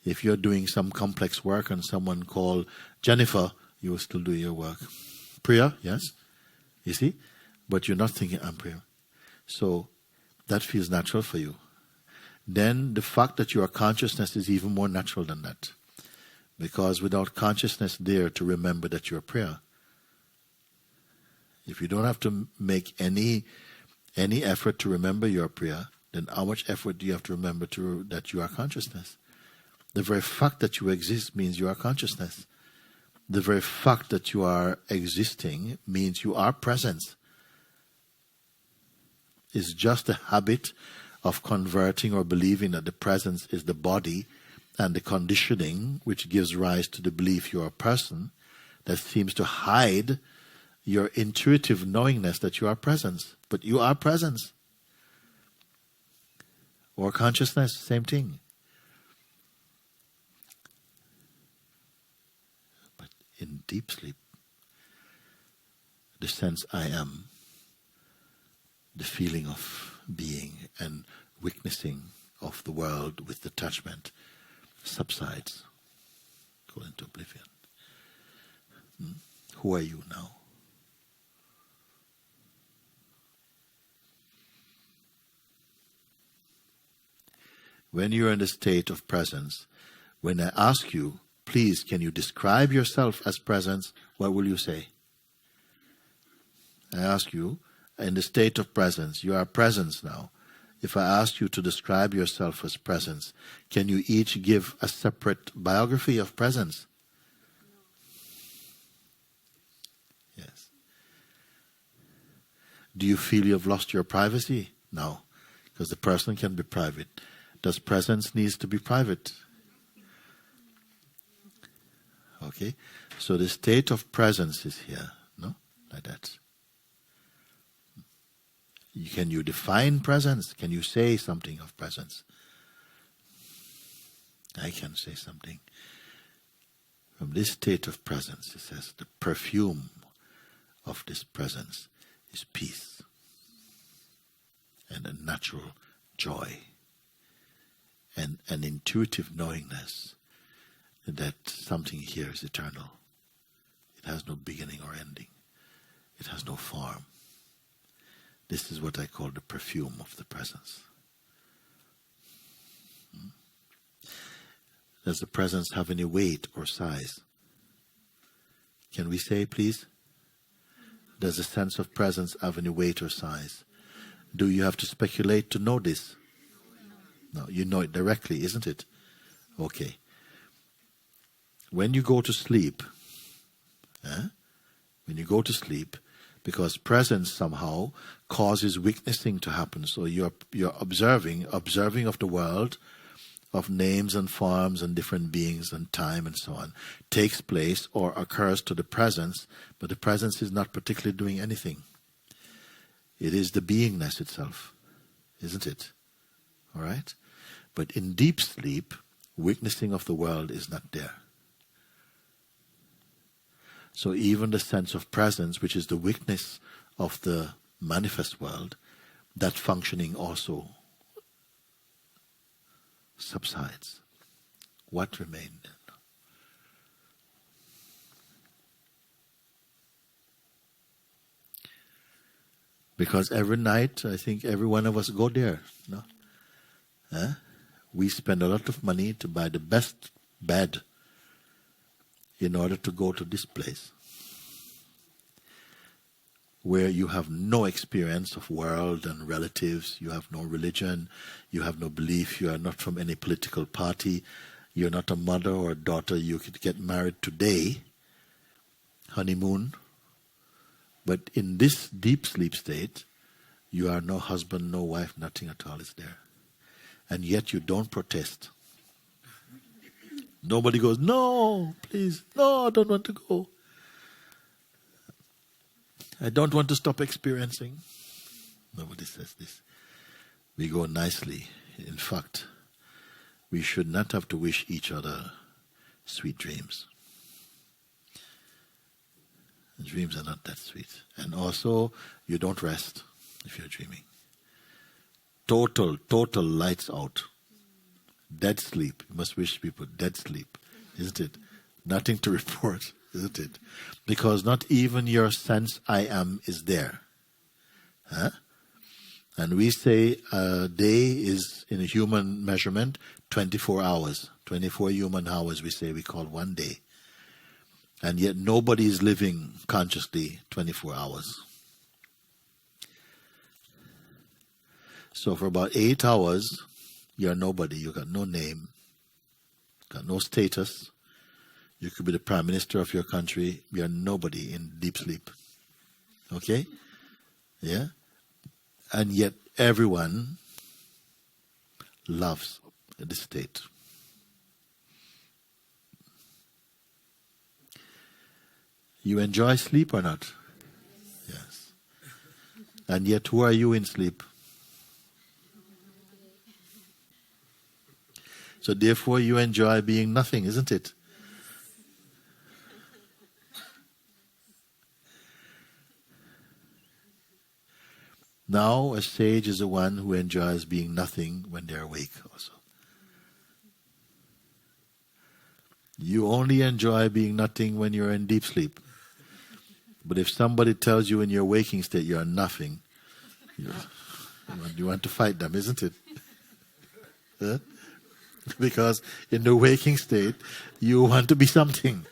If you're doing some complex work and someone called Jennifer, you will still do your work. Priya, yes? You see? But you're not thinking, I'm Priya. So that feels natural for you. Then the fact that you are consciousness is even more natural than that. Because without consciousness there to remember that you're Priya, if you don't have to make any effort to remember your Priya, then how much effort do you have to remember that you are consciousness? The very fact that you exist means you are consciousness. The very fact that you are existing means you are presence. It's just a habit of converting or believing that the presence is the body and the conditioning which gives rise to the belief you are a person that seems to hide your intuitive knowingness that you are presence. But you are presence. Or consciousness, same thing. But in deep sleep, the sense I am, the feeling of being and witnessing of the world with detachment subsides, go into oblivion. Who are you now? when you're in the state of presence, when I ask you, please, can you describe yourself as presence, what will you say? I ask you, in the state of presence, you are presence now. If I ask you to describe yourself as presence, can you each give a separate biography of presence? Yes. Do you feel you've lost your privacy? No, because the person can be private. Does presence needs to be private? Okay, so the state of presence is here, no? Like that. Can you define presence? Can you say something of presence? I can say something. From this state of presence, it says, the perfume of this presence is peace and a natural joy and an intuitive knowingness that something here is eternal. It has no beginning or ending. It has no form. This is what I call the perfume of the presence. Does the presence have any weight or size? Can we say, please? Does the sense of presence have any weight or size? Do you have to speculate to know this? No, you know it directly, isn't it? Okay. When you go to sleep, because presence somehow causes witnessing to happen. So you're observing of the world, of names and forms and different beings and time and so on, takes place or occurs to the presence, but the presence is not particularly doing anything. It is the beingness itself, isn't it? All right? But in deep sleep, witnessing of the world is not there. So even the sense of presence, which is the witness of the manifest world, that functioning also subsides. What remained then? Because every night, I think every one of us go there. No? We spend a lot of money to buy the best bed in order to go to this place where you have no experience of world and relatives, you have no religion, you have no belief, you are not from any political party, you're not a mother or a daughter, you could get married today, honeymoon, but in this deep sleep state, you are no husband, no wife, nothing at all is there. And yet you don't protest. Nobody goes, no, please, no, I don't want to go. I don't want to stop experiencing. Nobody says this. We go nicely. In fact, we should not have to wish each other sweet dreams. Dreams are not that sweet. And also, you don't rest if you're dreaming. Total lights out. Dead sleep. You must wish people dead sleep, isn't it? Nothing to report, isn't it? Because not even your sense I am is there. And we say a day is, in a human measurement, 24 hours. 24 human hours, we say, we call one day. And yet nobody is living consciously 24 hours. So for about 8 hours, you're nobody. You got no name, got no status. You could be the prime minister of your country. You're nobody in deep sleep. Okay? Yeah? And yet everyone loves this state. You enjoy sleep or not? Yes. And yet who are you in sleep? So therefore you enjoy being nothing, isn't it? Now a sage is the one who enjoys being nothing when they're awake also. You only enjoy being nothing when you're in deep sleep. But if somebody tells you in your waking state you're nothing, you want to fight them, isn't it? Huh? Because in the waking state, you want to be something.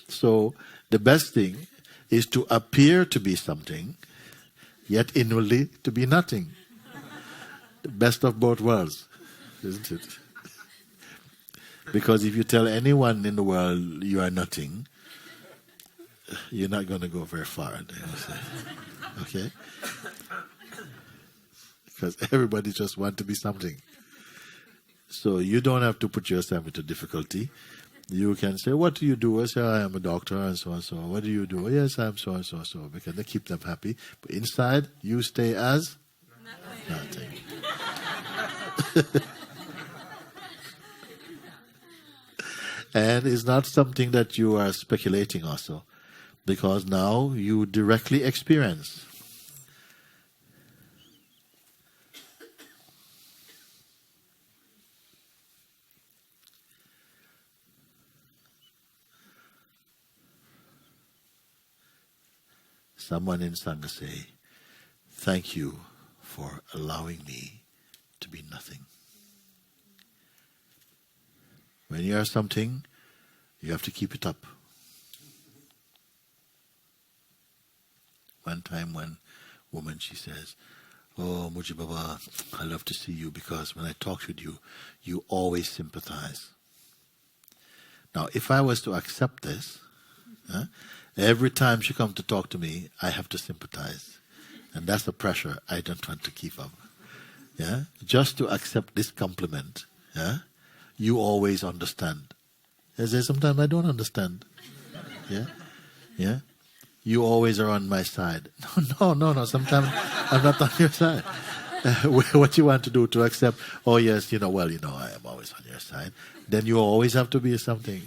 So the best thing is to appear to be something, yet inwardly to be nothing. The best of both worlds, isn't it? Because if you tell anyone in the world you are nothing, you're not going to go very far. Okay? Because everybody just wants to be something. So you don't have to put yourself into difficulty. You can say, what do you do? I say, I am a doctor and so and so. What do you do? Yes, I'm so and so and so. Because they keep them happy. But inside, you stay as nothing. And it's not something that you are speculating also. Because now you directly experience. Someone in Sangha say, thank you for allowing me to be nothing. When you are something, you have to keep it up. One time one woman, she says, oh, Mooji Baba, I love to see you because when I talk with you, you always sympathize. Now, if I was to accept this, every time she comes to talk to me, I have to sympathize. And that's the pressure I don't want to keep up. Yeah? Just to accept this compliment, you always understand. I say, sometimes I don't understand. Yeah? You always are on my side. No. Sometimes I'm not on your side. What you want to do to accept, oh yes, I am always on your side. Then you always have to be something.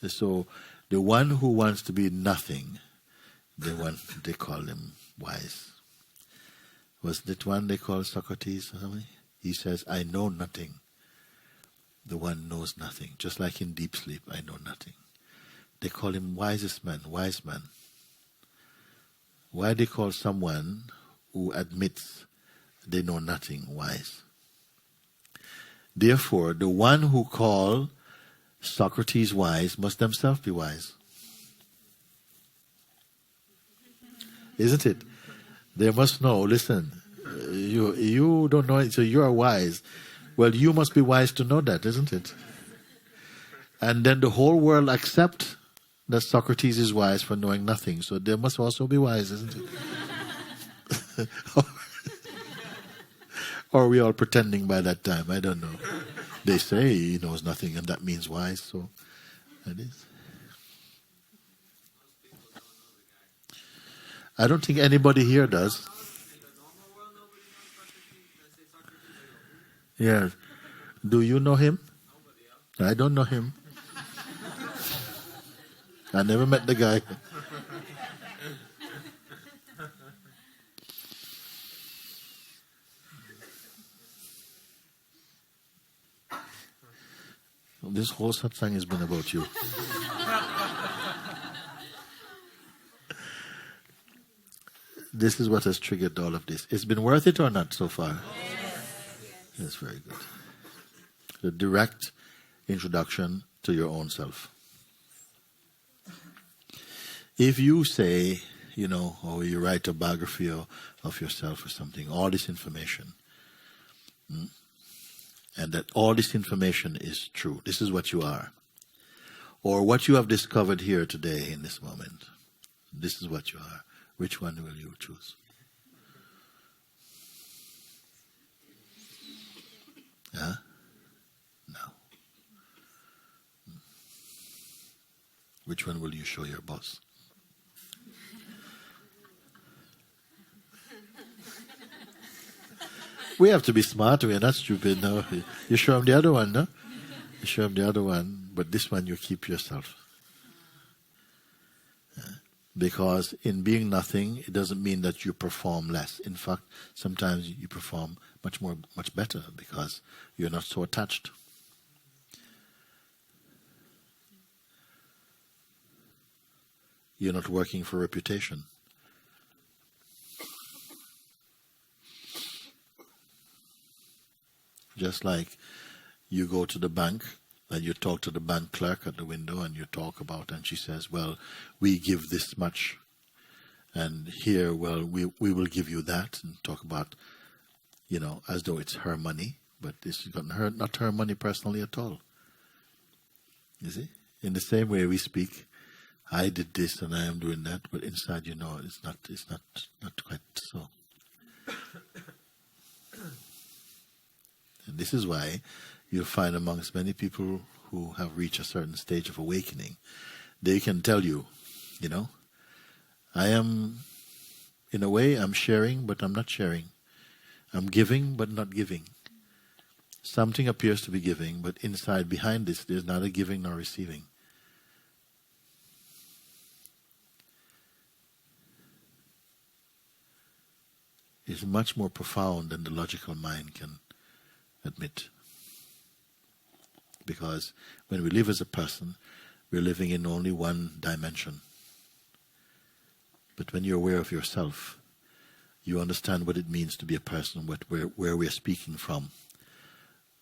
So the one who wants to be nothing, they call him wise. Was that one they call Socrates or something? He says, I know nothing. The one knows nothing. Just like in deep sleep, I know nothing. They call him wisest man, wise man. Why they call someone who admits they know nothing wise? Therefore, the one who call Socrates wise must themselves be wise. Isn't it? They must know, listen, you don't know it, so you are wise. Well, you must be wise to know that, isn't it? And then the whole world accept that Socrates is wise for knowing nothing, so they must also be wise, isn't it? Or are we all pretending by that time? I don't know. They say he knows nothing and that means wise, so that is. I don't think anybody here does. Yeah. Do you know him? I don't know him. I never met the guy. This whole satsang has been about you. This is what has triggered all of this. It's been worth it or not so far? Yes, very good. The direct introduction to your own self. If you say, or you write a biography of yourself or something, all this information, and that all this information is true, this is what you are, or what you have discovered here today in this moment, this is what you are, which one will you choose? No. Which one will you show your boss? We have to be smart. We are not stupid. No, you show him the other one, no? You show him the other one, but this one you keep yourself. Because in being nothing, it doesn't mean that you perform less. In fact, sometimes you perform much better because you're not so attached. You're not working for reputation. Just like you go to the bank and you talk to the bank clerk at the window and you talk about, and she says, well, we give this much. And here, well, we will give you that, and talk about, as though it's her money, but it's not her money personally at all. You see? In the same way we speak, I did this and I am doing that, but inside it's not quite so. And this is why you'll find amongst many people who have reached a certain stage of awakening, they can tell you, I am, in a way, I'm sharing, but I'm not sharing. I'm giving, but not giving. Something appears to be giving, but inside, behind this, there's neither giving nor receiving. It's much more profound than the logical mind can admit. Because when we live as a person, we're living in only one dimension. But when you're aware of yourself, you understand what it means to be a person, where we're speaking from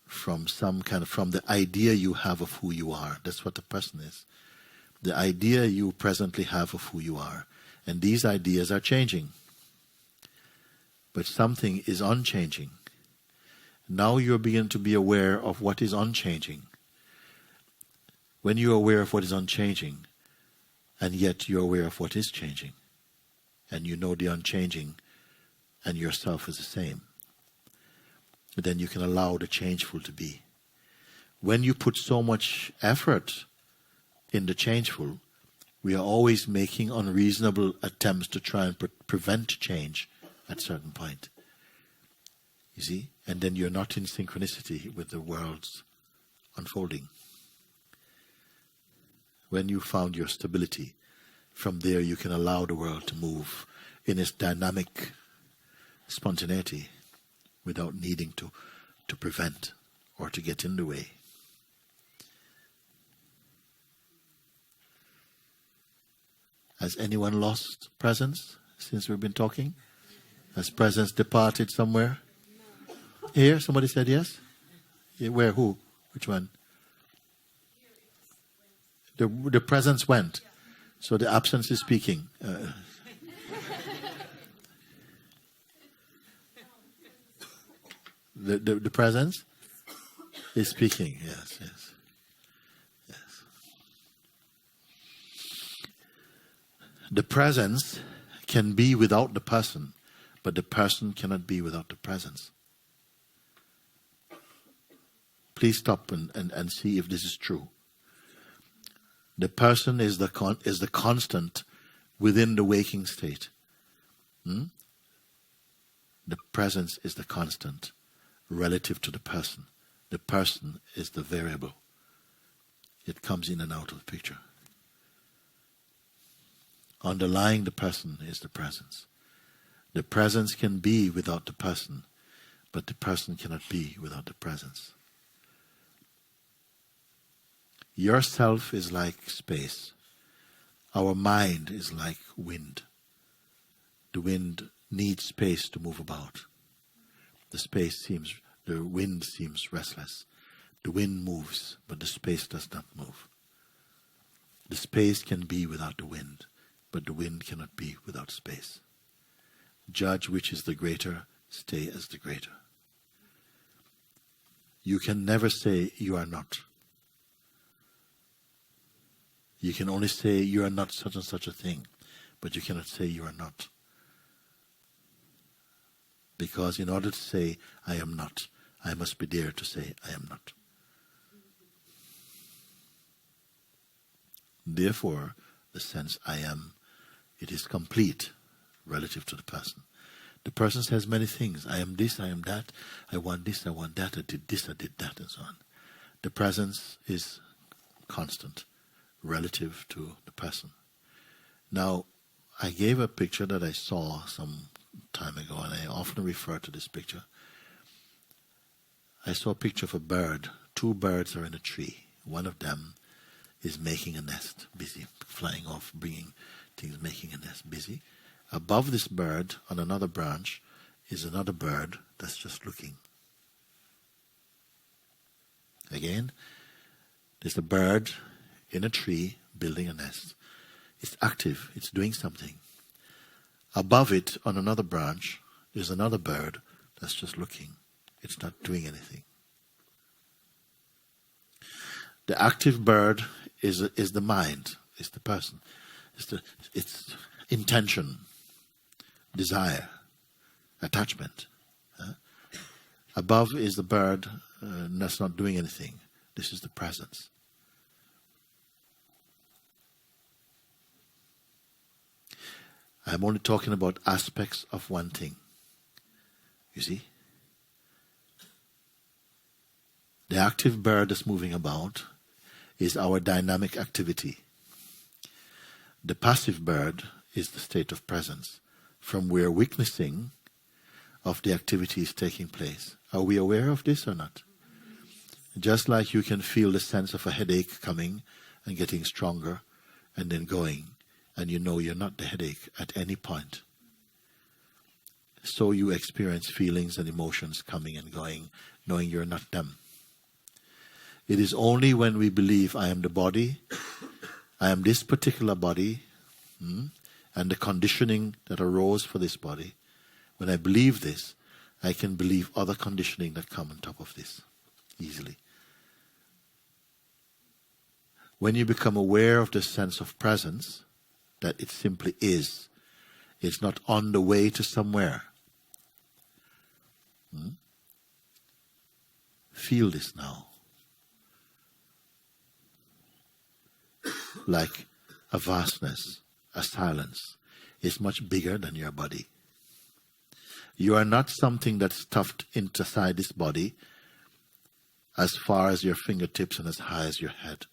the idea you have of who you are. That's what a person is. The idea you presently have of who you are. And these ideas are changing. But something is unchanging. Now you're beginning to be aware of what is unchanging. When you're aware of what is unchanging, and yet you're aware of what is changing, and you know the unchanging, and yourself is the same, then you can allow the changeful to be. When you put so much effort in the changeful, we are always making unreasonable attempts to try and prevent change at a certain point. You see? And then you're not in synchronicity with the world's unfolding. When you found your stability, from there you can allow the world to move in its dynamic spontaneity without needing to prevent or to get in the way. Has anyone lost presence since we've been talking? Has presence departed somewhere? Here, somebody said yes? Where, who? Which one? The presence went. So the absence is speaking. The presence is speaking. Yes. The presence can be without the person, but the person cannot be without the presence. Please stop and see if this is true. The person is the constant within the waking state. The presence is the constant relative to the person. The person is the variable. It comes in and out of the picture. Underlying the person is the presence. The presence can be without the person, but the person cannot be without the presence. Yourself is like space. Our mind is like wind. The wind needs space to move about. The wind seems restless. The wind moves, but the space does not move. The space can be without the wind, but the wind cannot be without space. Judge which is the greater, stay as the greater. You can never say you are not. You can only say you are not such and such a thing, but you cannot say you are not. Because in order to say I am not, I must be there to say I am not. Therefore, the sense I am, it is complete relative to the person. The person says many things. I am this, I am that, I want this, I want that, I did this, I did that, and so on. The presence is constant relative to the person. Now, I gave a picture that I saw some time ago, and I often refer to this picture. I saw a picture of a bird. Two birds are in a tree. One of them is making a nest, busy, flying off, bringing things, making a nest, busy. Above this bird, on another branch, is another bird that's just looking. Again, there's a bird in a tree building a nest. It's active. It's doing something. Above it, on another branch, there's another bird that's just looking. It's not doing anything. The active bird is the mind, is the person. It's intention, desire, attachment. Above is the bird that's not doing anything. This is the presence. I'm only talking about aspects of one thing. You see? The active bird that's moving about is our dynamic activity. The passive bird is the state of presence, from where witnessing of the activity is taking place. Are we aware of this or not? Just like you can feel the sense of a headache coming and getting stronger and then going, and you know you're not the headache at any point. So you experience feelings and emotions coming and going, knowing you're not them. It is only when we believe I am the body, I am this particular body, and the conditioning that arose for this body. When I believe this, I can believe other conditioning that come on top of this easily. When you become aware of the sense of presence, that it simply is, it's not on the way to somewhere. Feel this now. Like a vastness, a silence, is much bigger than your body. You are not something that's stuffed inside this body as far as your fingertips and as high as your head.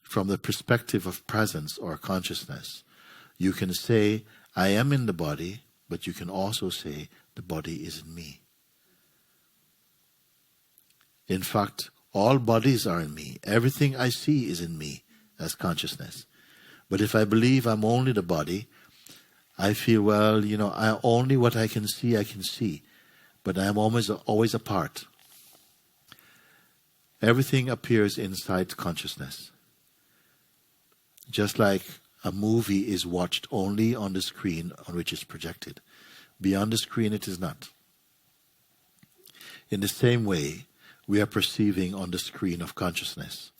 From the perspective of presence or consciousness, you can say, I am in the body, but you can also say, the body is in me. In fact, all bodies are in me. Everything I see is in me as consciousness. But if I believe I'm only the body, I feel, well, only what I can see. But I'm always apart. Everything appears inside consciousness. Just like a movie is watched only on the screen on which it's projected. Beyond the screen it is not. In the same way, we are perceiving on the screen of consciousness.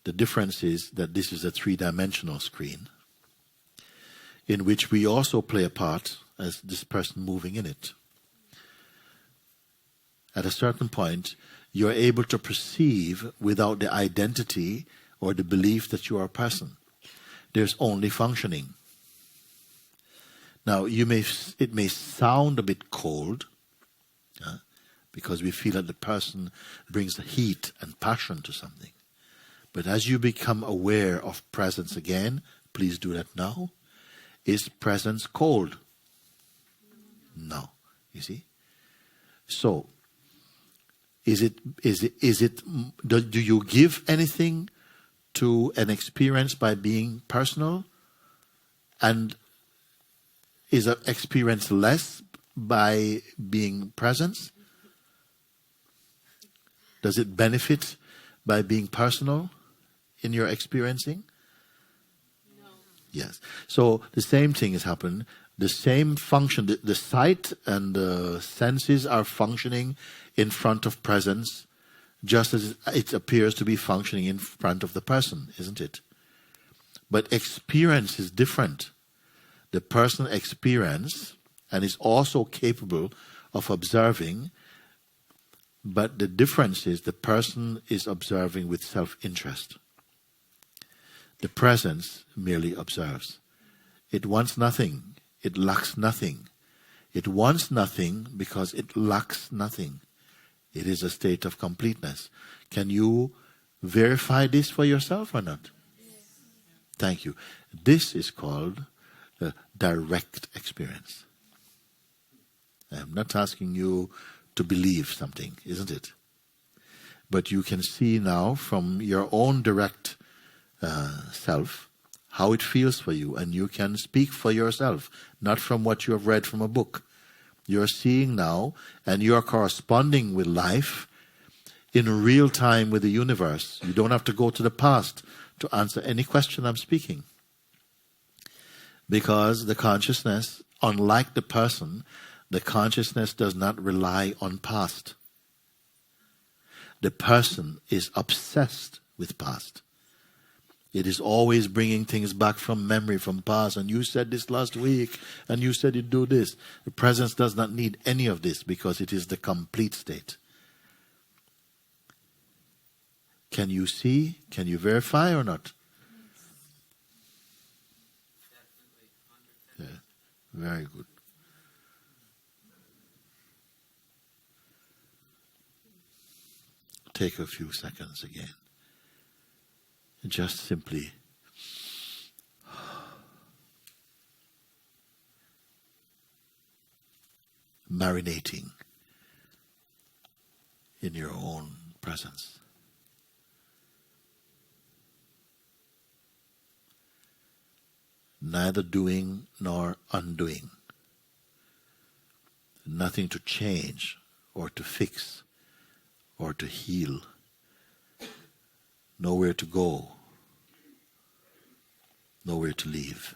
The difference is that this is a three-dimensional screen in which we also play a part as this person moving in it. At a certain point, you are able to perceive without the identity or the belief that you are a person. There's only functioning. Now, it may sound a bit cold, because we feel that the person brings heat and passion to something. But as you become aware of presence again, please do that now. Is presence cold? No. You see? So, do you give anything to an experience by being personal? And is an experience less by being presence? Does it benefit by being personal in your experiencing? No. Yes. So the same thing has happened. The same function, the sight and the senses are functioning in front of presence, just as it appears to be functioning in front of the person, isn't it? But experience is different. The person experiences and is also capable of observing, but the difference is the person is observing with self-interest. The presence merely observes. It wants nothing. It lacks nothing. It wants nothing because it lacks nothing. It is a state of completeness. Can you verify this for yourself or not? Yes. Thank you. This is called a direct experience. I'm not asking you to believe something, isn't it? But you can see now from your own direct self how it feels for you, and you can speak for yourself, not from what you have read from a book. You're seeing now, and you are corresponding with life in real time with the universe. You don't have to go to the past to answer any question I'm speaking. Because the consciousness, unlike the person, the consciousness does not rely on past. The person is obsessed with past. It is always bringing things back from memory, from past. And you said this last week, and you said you'd do this. The presence does not need any of this because it is the complete state. Can you see? Can you verify or not? Yeah, very good. Take a few seconds again. Just simply marinating in your own presence. Neither doing nor undoing. Nothing to change or to fix or to heal. Nowhere to go. Nowhere to leave.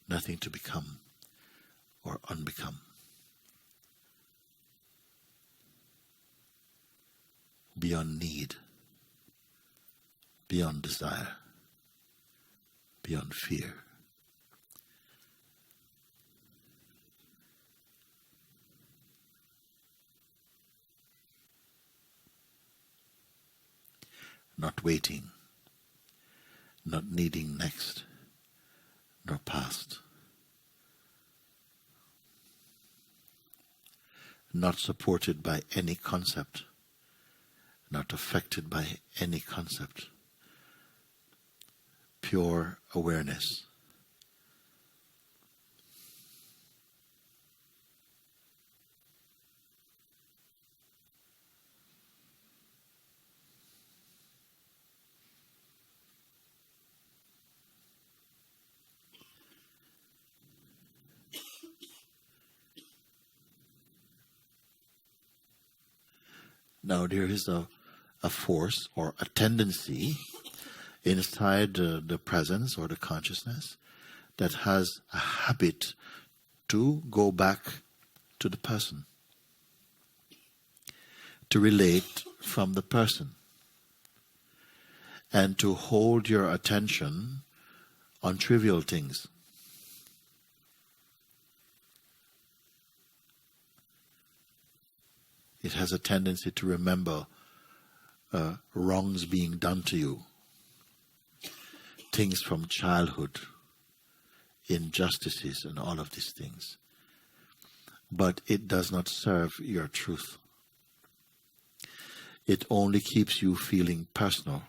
Nothing to become or unbecome. Beyond need. Beyond desire. Beyond fear. Not waiting, not needing next, nor past. Not supported by any concept, not affected by any concept. Pure awareness. Now there is a force or a tendency inside the presence or the consciousness that has a habit to go back to the person, to relate from the person, and to hold your attention on trivial things. It has a tendency to remember wrongs being done to you, things from childhood, injustices and all of these things. But it does not serve your truth. It only keeps you feeling personal.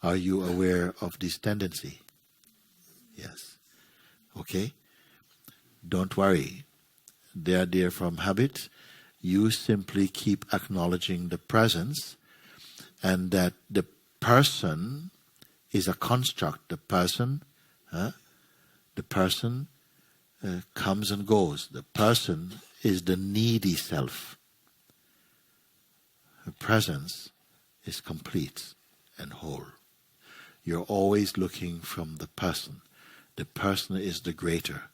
Are you aware of this tendency? Yes. Okay? Don't worry. They are there from habit. You simply keep acknowledging the presence and that the person is a construct. The person comes and goes. The person is the needy self. The presence is complete and whole. You're always looking from the person. The person is the greater.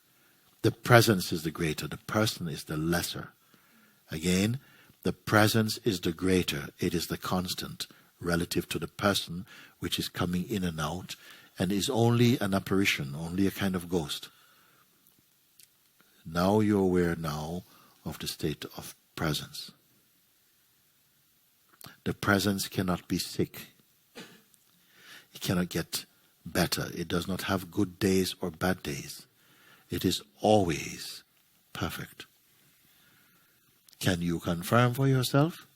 The presence is the greater. The person is the lesser. Again, the presence is the greater. It is the constant relative to the person which is coming in and out and is only an apparition, only a kind of ghost. Now you're aware now of the state of presence. The presence cannot be sick. It cannot get better. It does not have good days or bad days. It is always perfect. Can you confirm for yourself?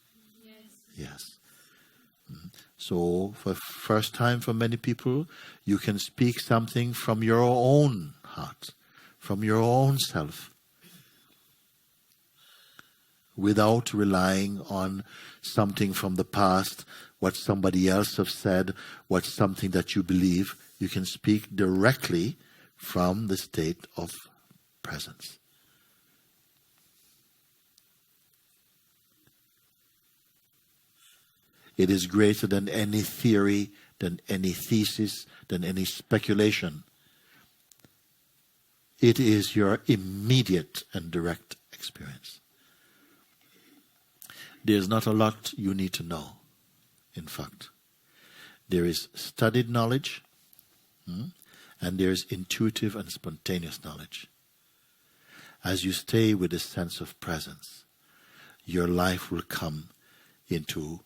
Yes. So, for first time for many people, you can speak something from your own heart, from your own self, without relying on something from the past, what somebody else has said, what's something that you believe. You can speak directly from the state of presence. It is greater than any theory, than any thesis, than any speculation. It is your immediate and direct experience. There's not a lot you need to know, in fact. There is studied knowledge, and there is intuitive and spontaneous knowledge. As you stay with a sense of presence, your life will come into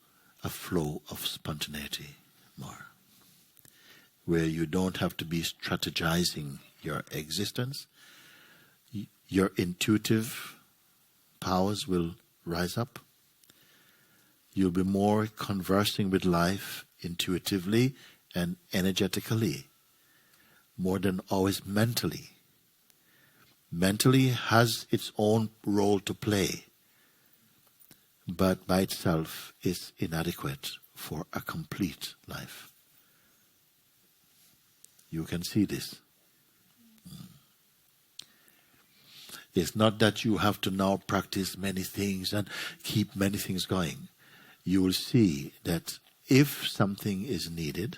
a flow of spontaneity more, where you don't have to be strategizing your existence. Your intuitive powers will rise up. You'll be more conversing with life intuitively and energetically, more than always mentally. Mentally has its own role to play, but by itself is inadequate for a complete life. You can see this. It's not that you have to now practice many things and keep many things going. You will see that if something is needed,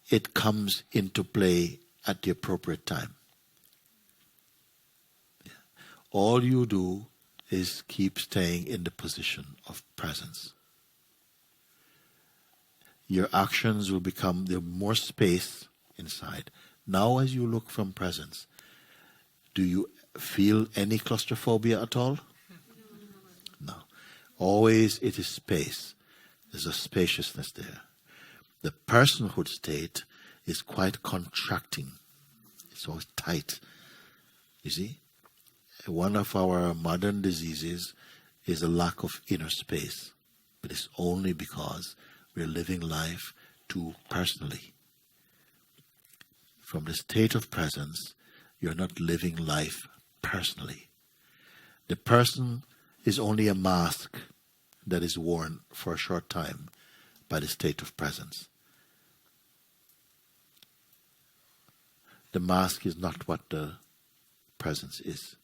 it comes into play at the appropriate time. All you do is keep staying in the position of presence. Your actions will become, there more space inside. Now as you look from presence, do you feel any claustrophobia at all? No. Always it is space. There's a spaciousness there. The personhood state is quite contracting. It's always tight. You see? One of our modern diseases is a lack of inner space. But it's only because we're living life too personally. From the state of presence, you're not living life personally. The person is only a mask that is worn for a short time by the state of presence. The mask is not what the presence is.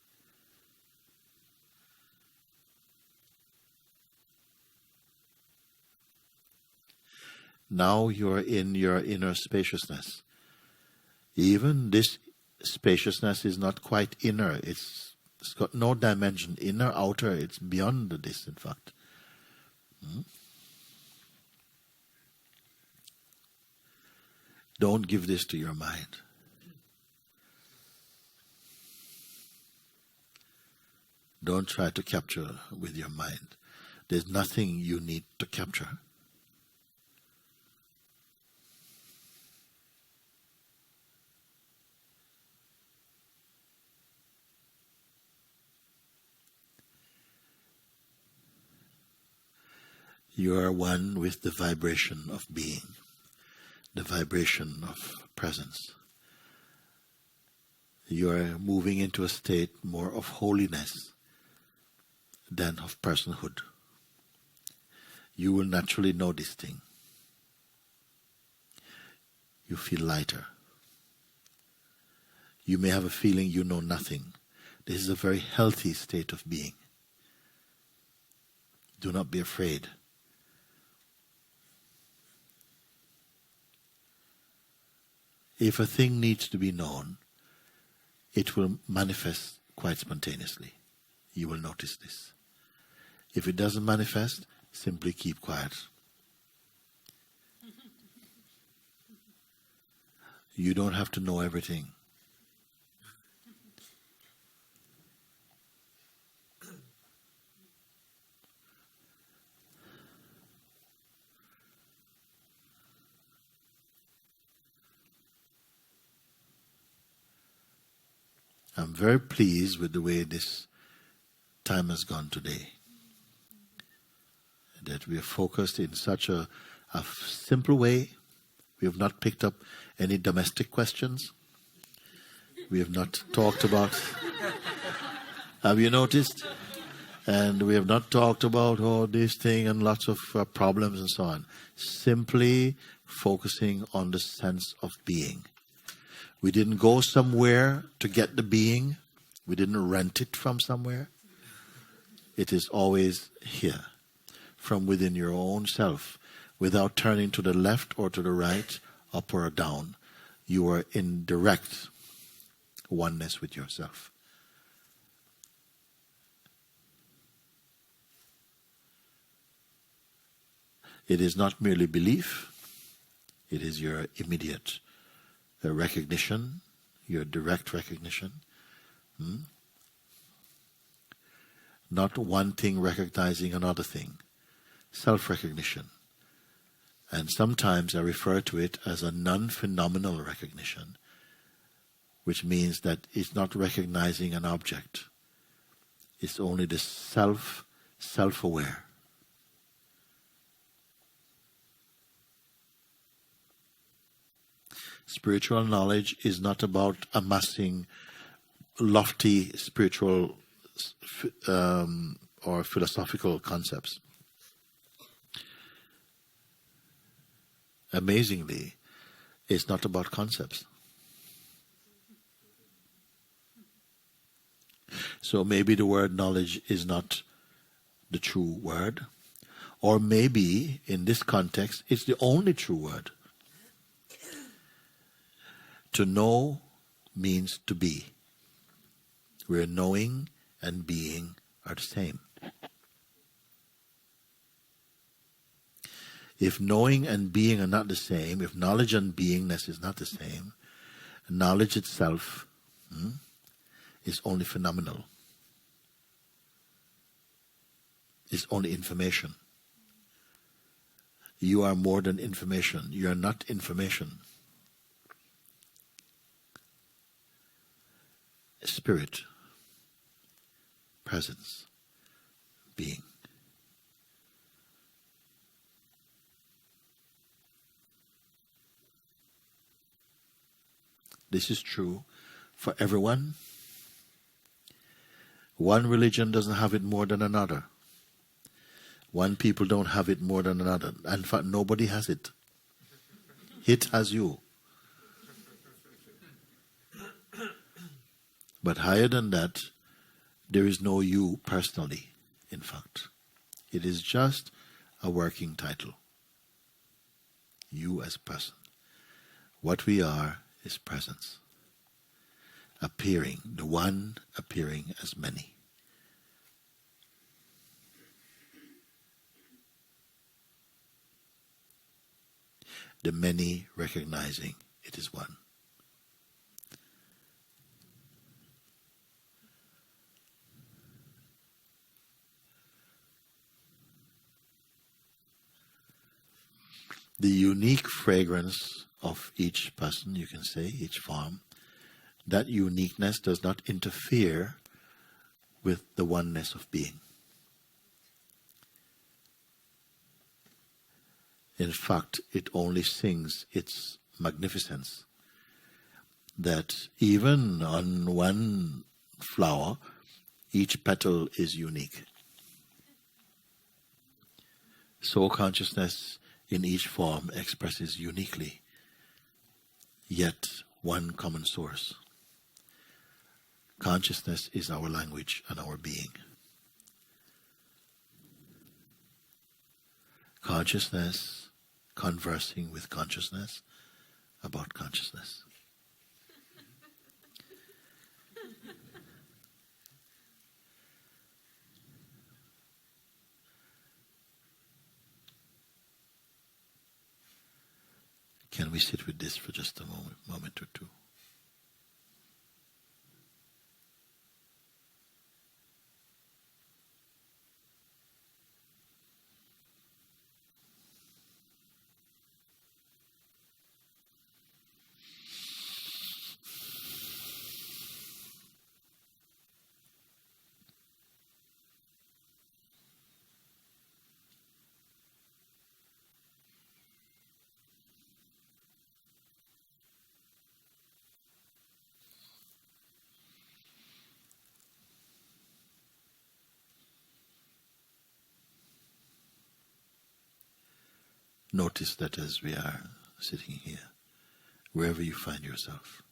Now you're in your inner spaciousness. Even this spaciousness is not quite inner. It's got no dimension. Inner, outer, it's beyond this, in fact. Don't give this to your mind. Don't try to capture with your mind. There's nothing you need to capture. You are one with the vibration of being, the vibration of presence. You are moving into a state more of holiness than of personhood. You will naturally know this thing. You feel lighter. You may have a feeling you know nothing. This is a very healthy state of being. Do not be afraid. If a thing needs to be known, it will manifest quite spontaneously. You will notice this. If it doesn't manifest, simply keep quiet. You don't have to know everything. I'm very pleased with the way this time has gone today. That we are focused in such a simple way. We have not picked up any domestic questions. We have not talked about... Have you noticed? And we have not talked about this thing and lots of problems and so on. Simply focusing on the sense of being. We didn't go somewhere to get the being. We didn't rent it from somewhere. It is always here. from within your own self, without turning to the left or to the right, up or down. You are in direct oneness with yourself. It is not merely belief, it is your immediate recognition, your direct recognition. Not one thing recognizing another thing. Self-recognition. And sometimes I refer to it as a non-phenomenal recognition, which means that it's not recognizing an object. It's only the self-aware. Spiritual knowledge is not about amassing lofty spiritual or philosophical concepts. Amazingly, it's not about concepts. So maybe the word knowledge is not the true word, or maybe in this context it's the only true word. To know means to be, where knowing and being are the same. If knowing and being are not the same, if knowledge and beingness is not the same, knowledge itself is only phenomenal. It's only information. You are more than information. You are not information. Spirit, presence, being. This is true for everyone. One religion doesn't have it more than another. One people don't have it more than another. In fact, nobody has it. It has you. But higher than that, there is no you personally, in fact. It is just a working title. You as person. What we are is presence. Appearing, the one appearing as many. The many recognizing it is one. The unique fragrance of each person, you can say, each form, that uniqueness does not interfere with the oneness of being. In fact, it only sings its magnificence. That even on one flower, each petal is unique. So consciousness in each form expresses uniquely, yet one common source. Consciousness is our language and our being. Consciousness conversing with consciousness about consciousness. Can we sit with this for just a moment or two? Notice that as we are sitting here, wherever you find yourself,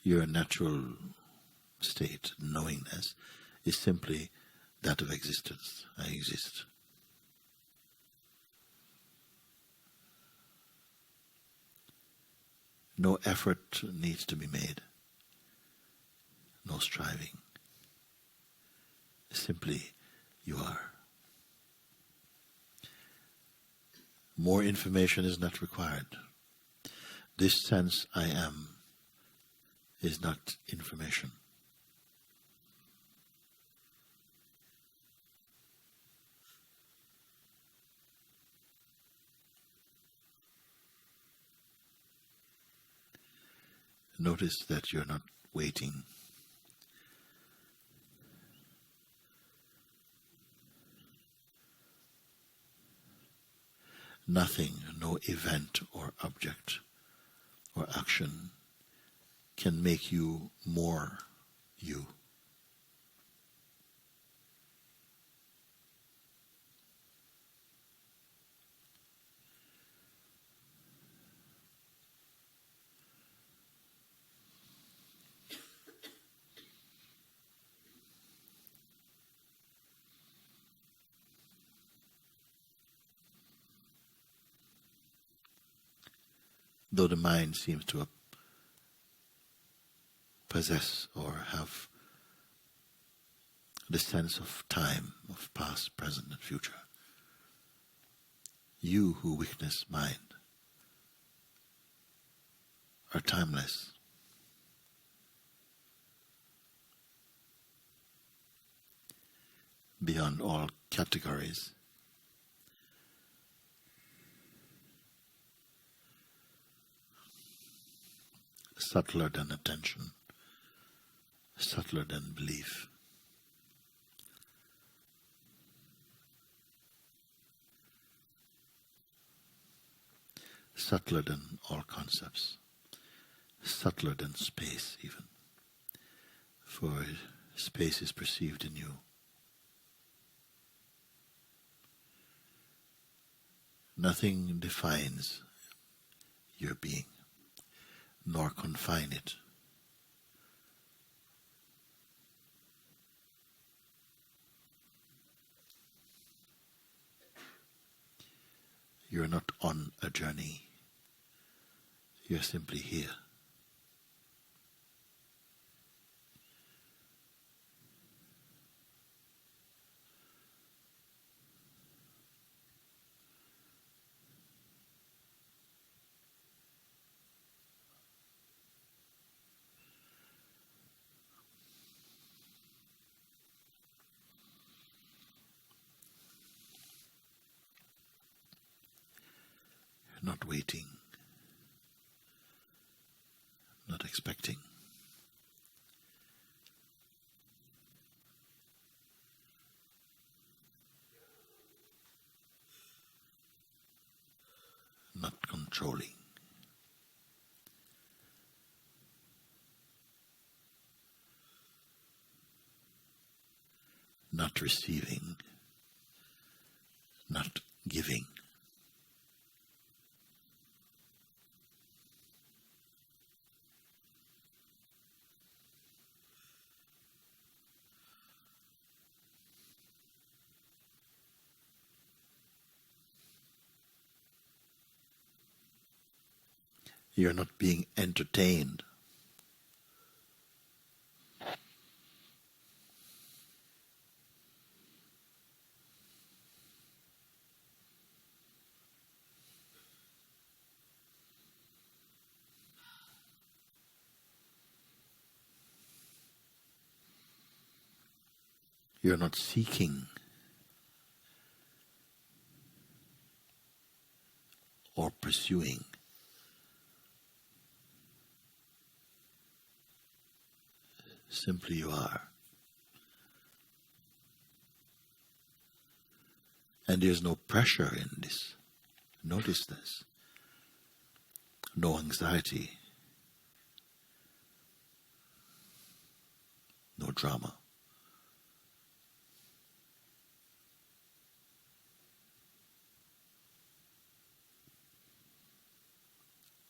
your natural state, knowingness, is simply that of existence. I exist. No effort needs to be made. No striving. Simply, you are. More information is not required. This sense I am is not information. Notice that you're not waiting. Nothing, no event or object or action can make you more you. Though the mind seems to possess or have the sense of time, of past, present, and future, you who witness mind are timeless. Beyond all categories. Subtler than attention, subtler than belief. Subtler than all concepts, subtler than space even, for space is perceived in you. Nothing defines your being, nor confine it. You're not on a journey. You're simply here. Not waiting, not expecting. Not controlling. Not receiving, not giving. You're not being entertained. You're not seeking or pursuing. Simply you are. And there's no pressure in this. Notice this. No anxiety. No drama.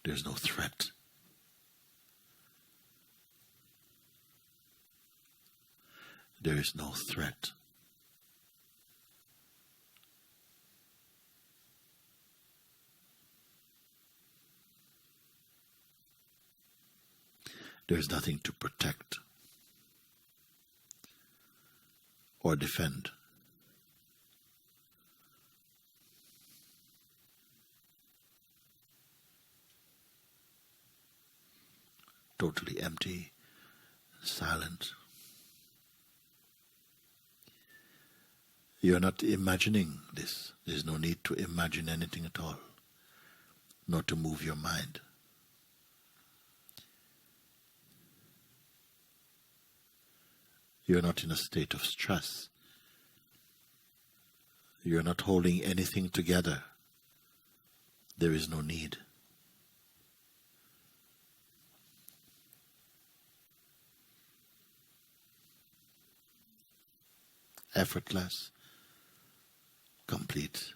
There's no threat. There is no threat. There is nothing to protect or defend. Totally empty, silent. You're not imagining this. There's no need to imagine anything at all, nor to move your mind. You're not in a state of stress. You're not holding anything together. There is no need. Effortless, complete.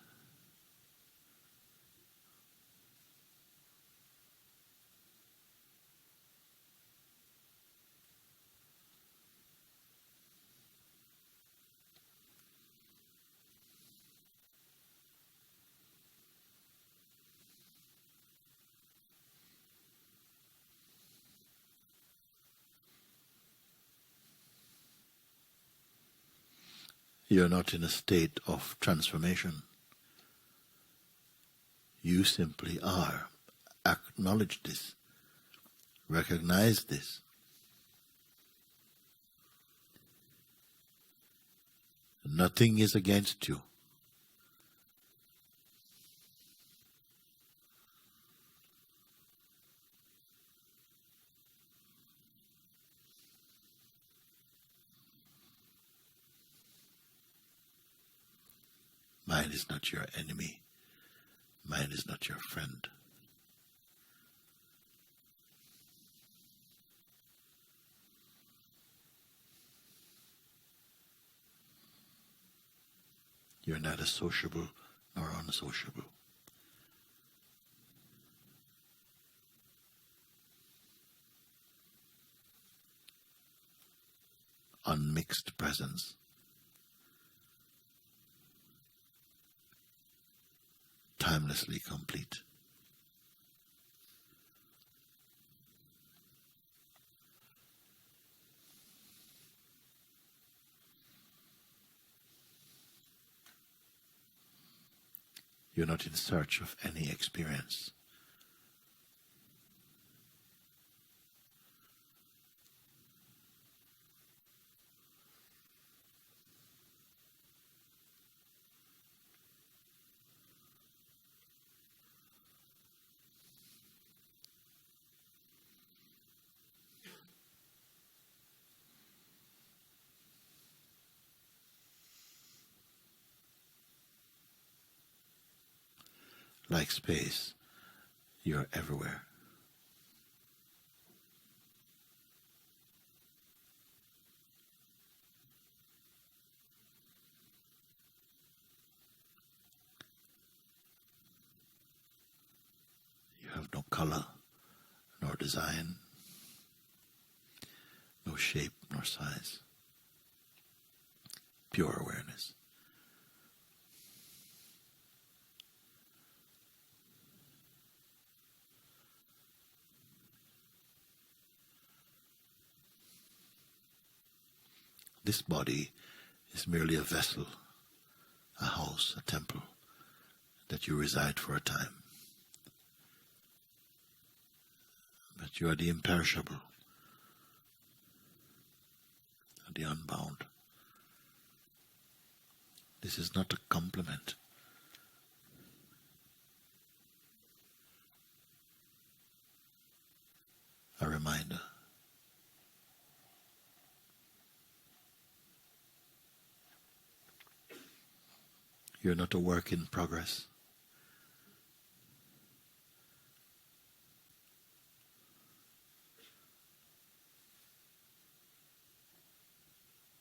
You're not in a state of transformation. You simply are. Acknowledge this. Recognize this. Nothing is against you. Mind is not your enemy. Mind is not your friend. You're neither sociable nor unsociable. Unmixed presence. Timelessly complete. You're not in search of any experience. Like space, you're everywhere. You have no color, nor design, no shape, nor size. Pure awareness. This body is merely a vessel, a house, a temple, that you reside for a time. But you are the imperishable, the unbound. This is not a compliment. A reminder. You're not a work in progress.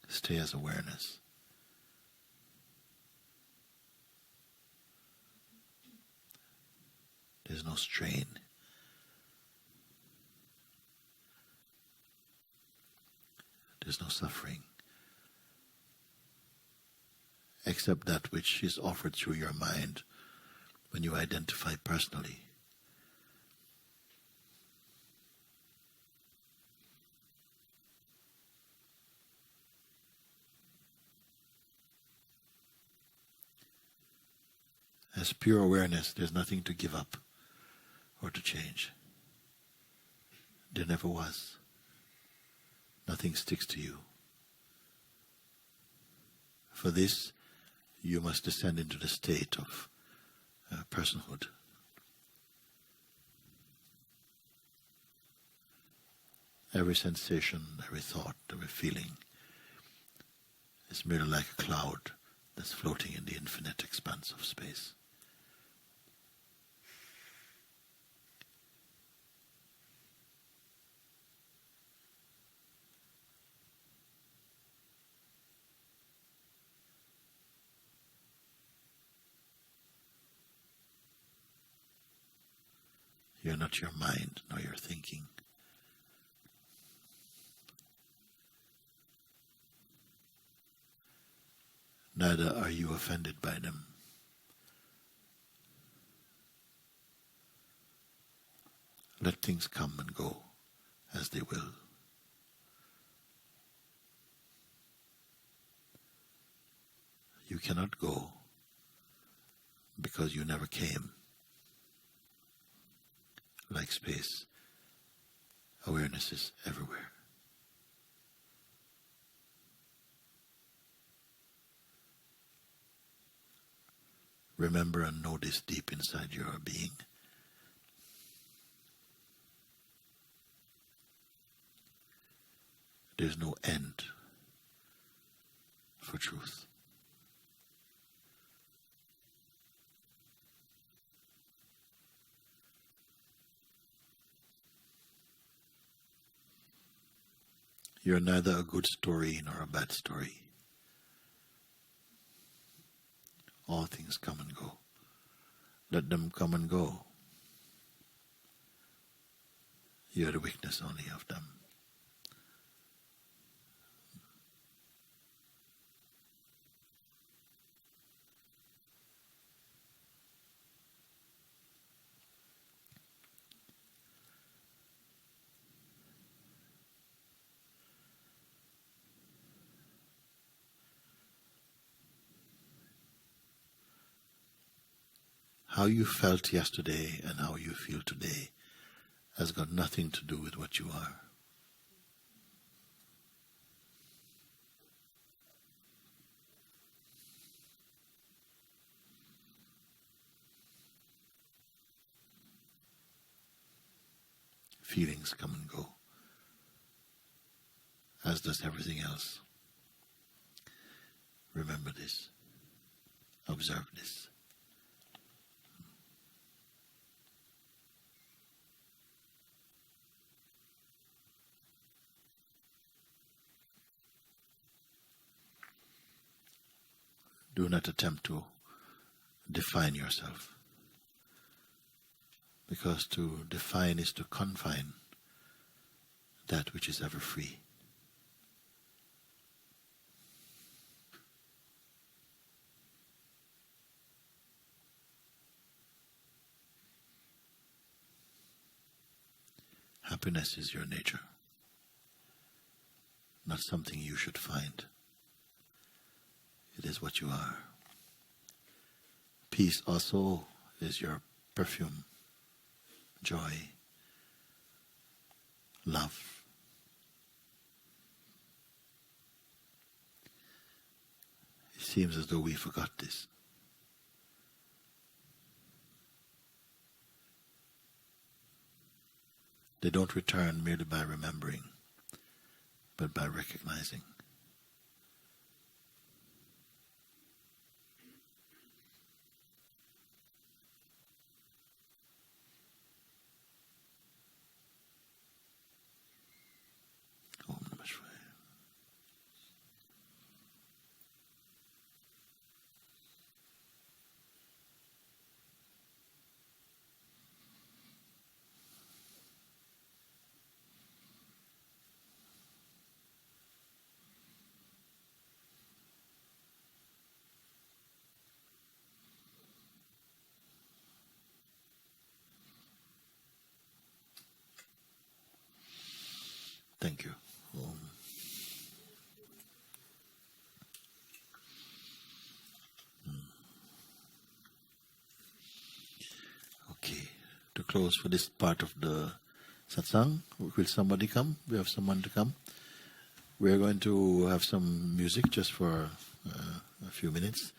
Stay as awareness. There's no strain. There's no suffering. except that which is offered through your mind when you identify personally. As pure awareness, there's nothing to give up or to change. There never was. Nothing sticks to you. For this, you must descend into the state of personhood. Every sensation, every thought, every feeling is merely like a cloud that's floating in the infinite expanse of space. You're not your mind, nor your thinking. Neither are you offended by them. Let things come and go as they will. You cannot go because you never came. Like space, awareness is everywhere. Remember and know this deep inside your being. There's no end for truth. You're neither a good story nor a bad story. All things come and go. Let them come and go. You're the witness only of them. How you felt yesterday and how you feel today has got nothing to do with what you are. Feelings come and go, as does everything else. Remember this. Observe this. Do not attempt to define yourself, because to define is to confine that which is ever free. Happiness is your nature, not something you should find. It is what you are. Peace also is your perfume, joy, love. It seems as though we forgot this. They don't return merely by remembering, but by recognizing. Thank you. Okay. To close for this part of the satsang, will somebody come? We have someone to come. We are going to have some music just for a few minutes.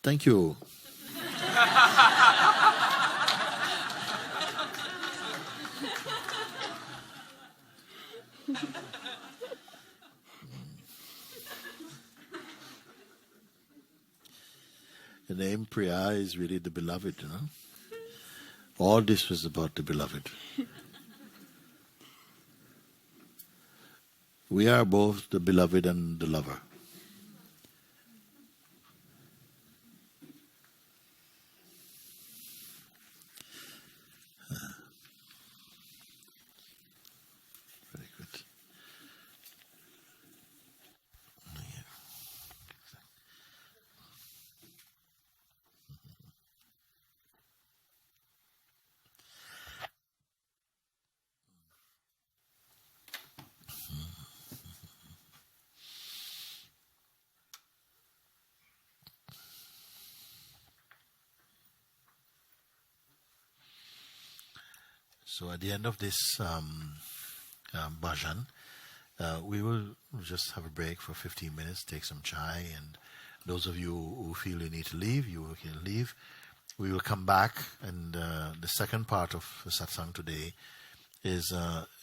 Thank you. The name Priya is really the beloved, you know. All this was about the beloved. We are both the beloved and the lover. Very good. So at the end of this bhajan, we will just have a break for 15 minutes, take some chai, and those of you who feel you need to leave, you can leave. We will come back, and the second part of the satsang today is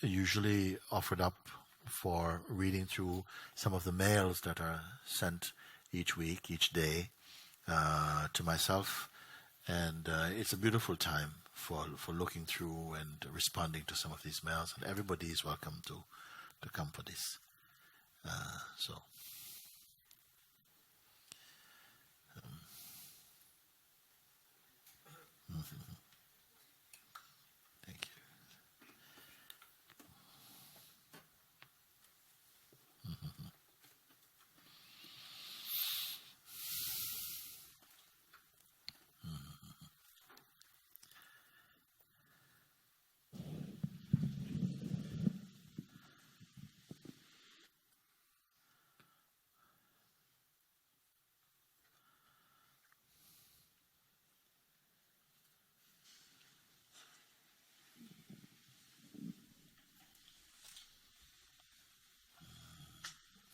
usually offered up for reading through some of the mails that are sent each week, each day, to myself. And it's a beautiful time for looking through and responding to some of these mails. And everybody is welcome to come for this. Thank you.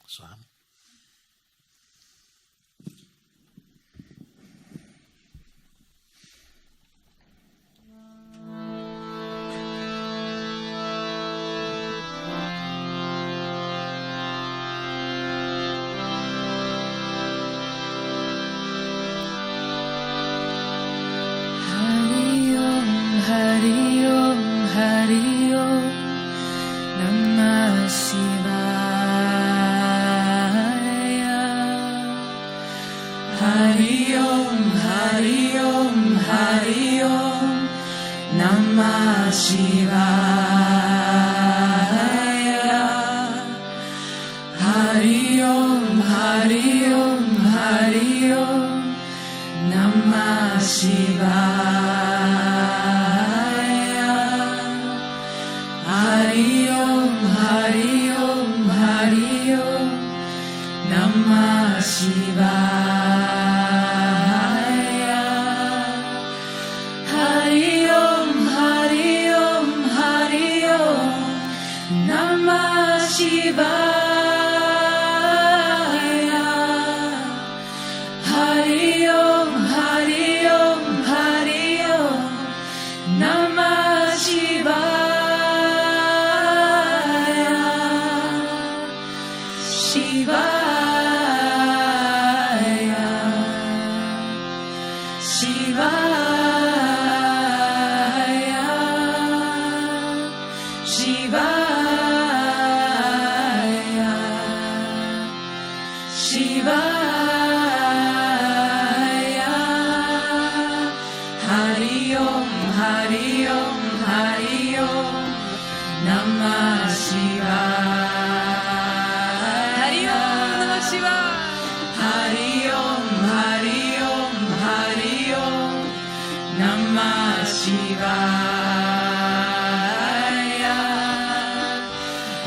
Sam.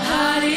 Hari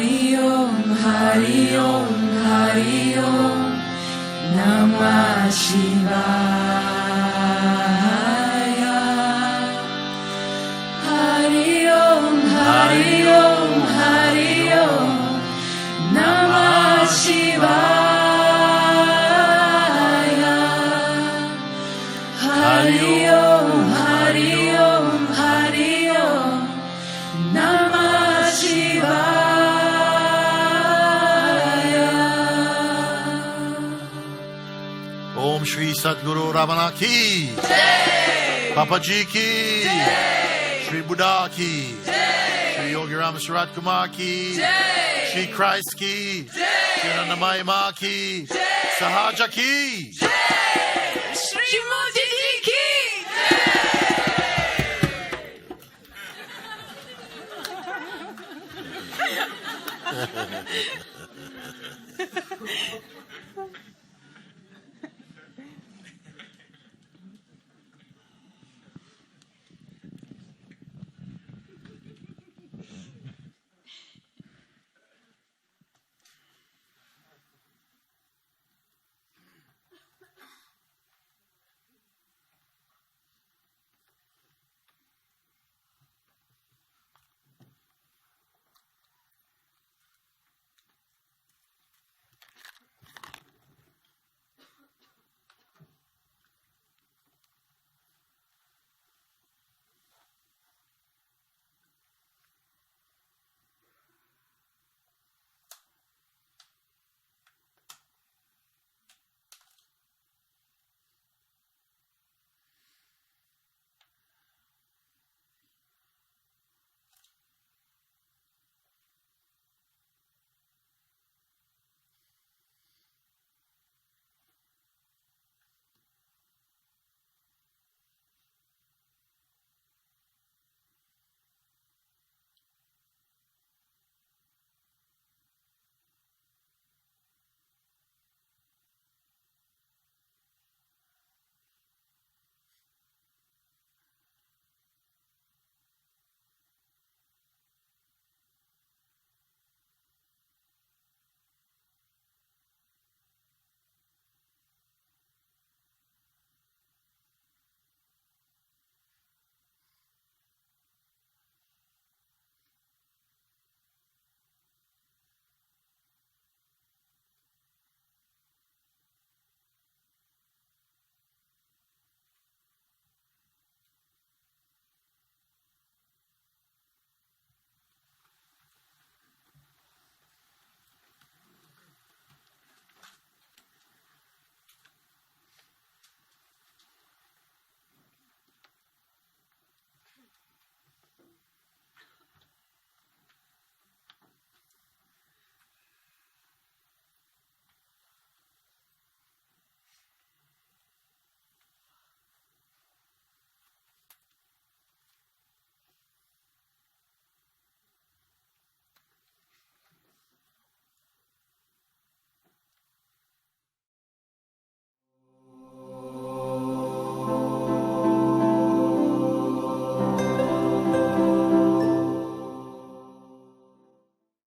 Hari Om, Hari Om, Hari Om, Namah Shivaya. Hari Om, Hari Om, Hari Om, Namah Shivaya. Hari Om, Hari Om, Hari Om, Namah Shivaya. Om Shri Sadguru Ramana ki, Papaji ki, Shri Buddha ki, Shri Yogi Rama Sarat Kumar ki, Shri Christ ki, Shri Anandamayi Ma ki, Sahaja ki. Shri Mooji ki.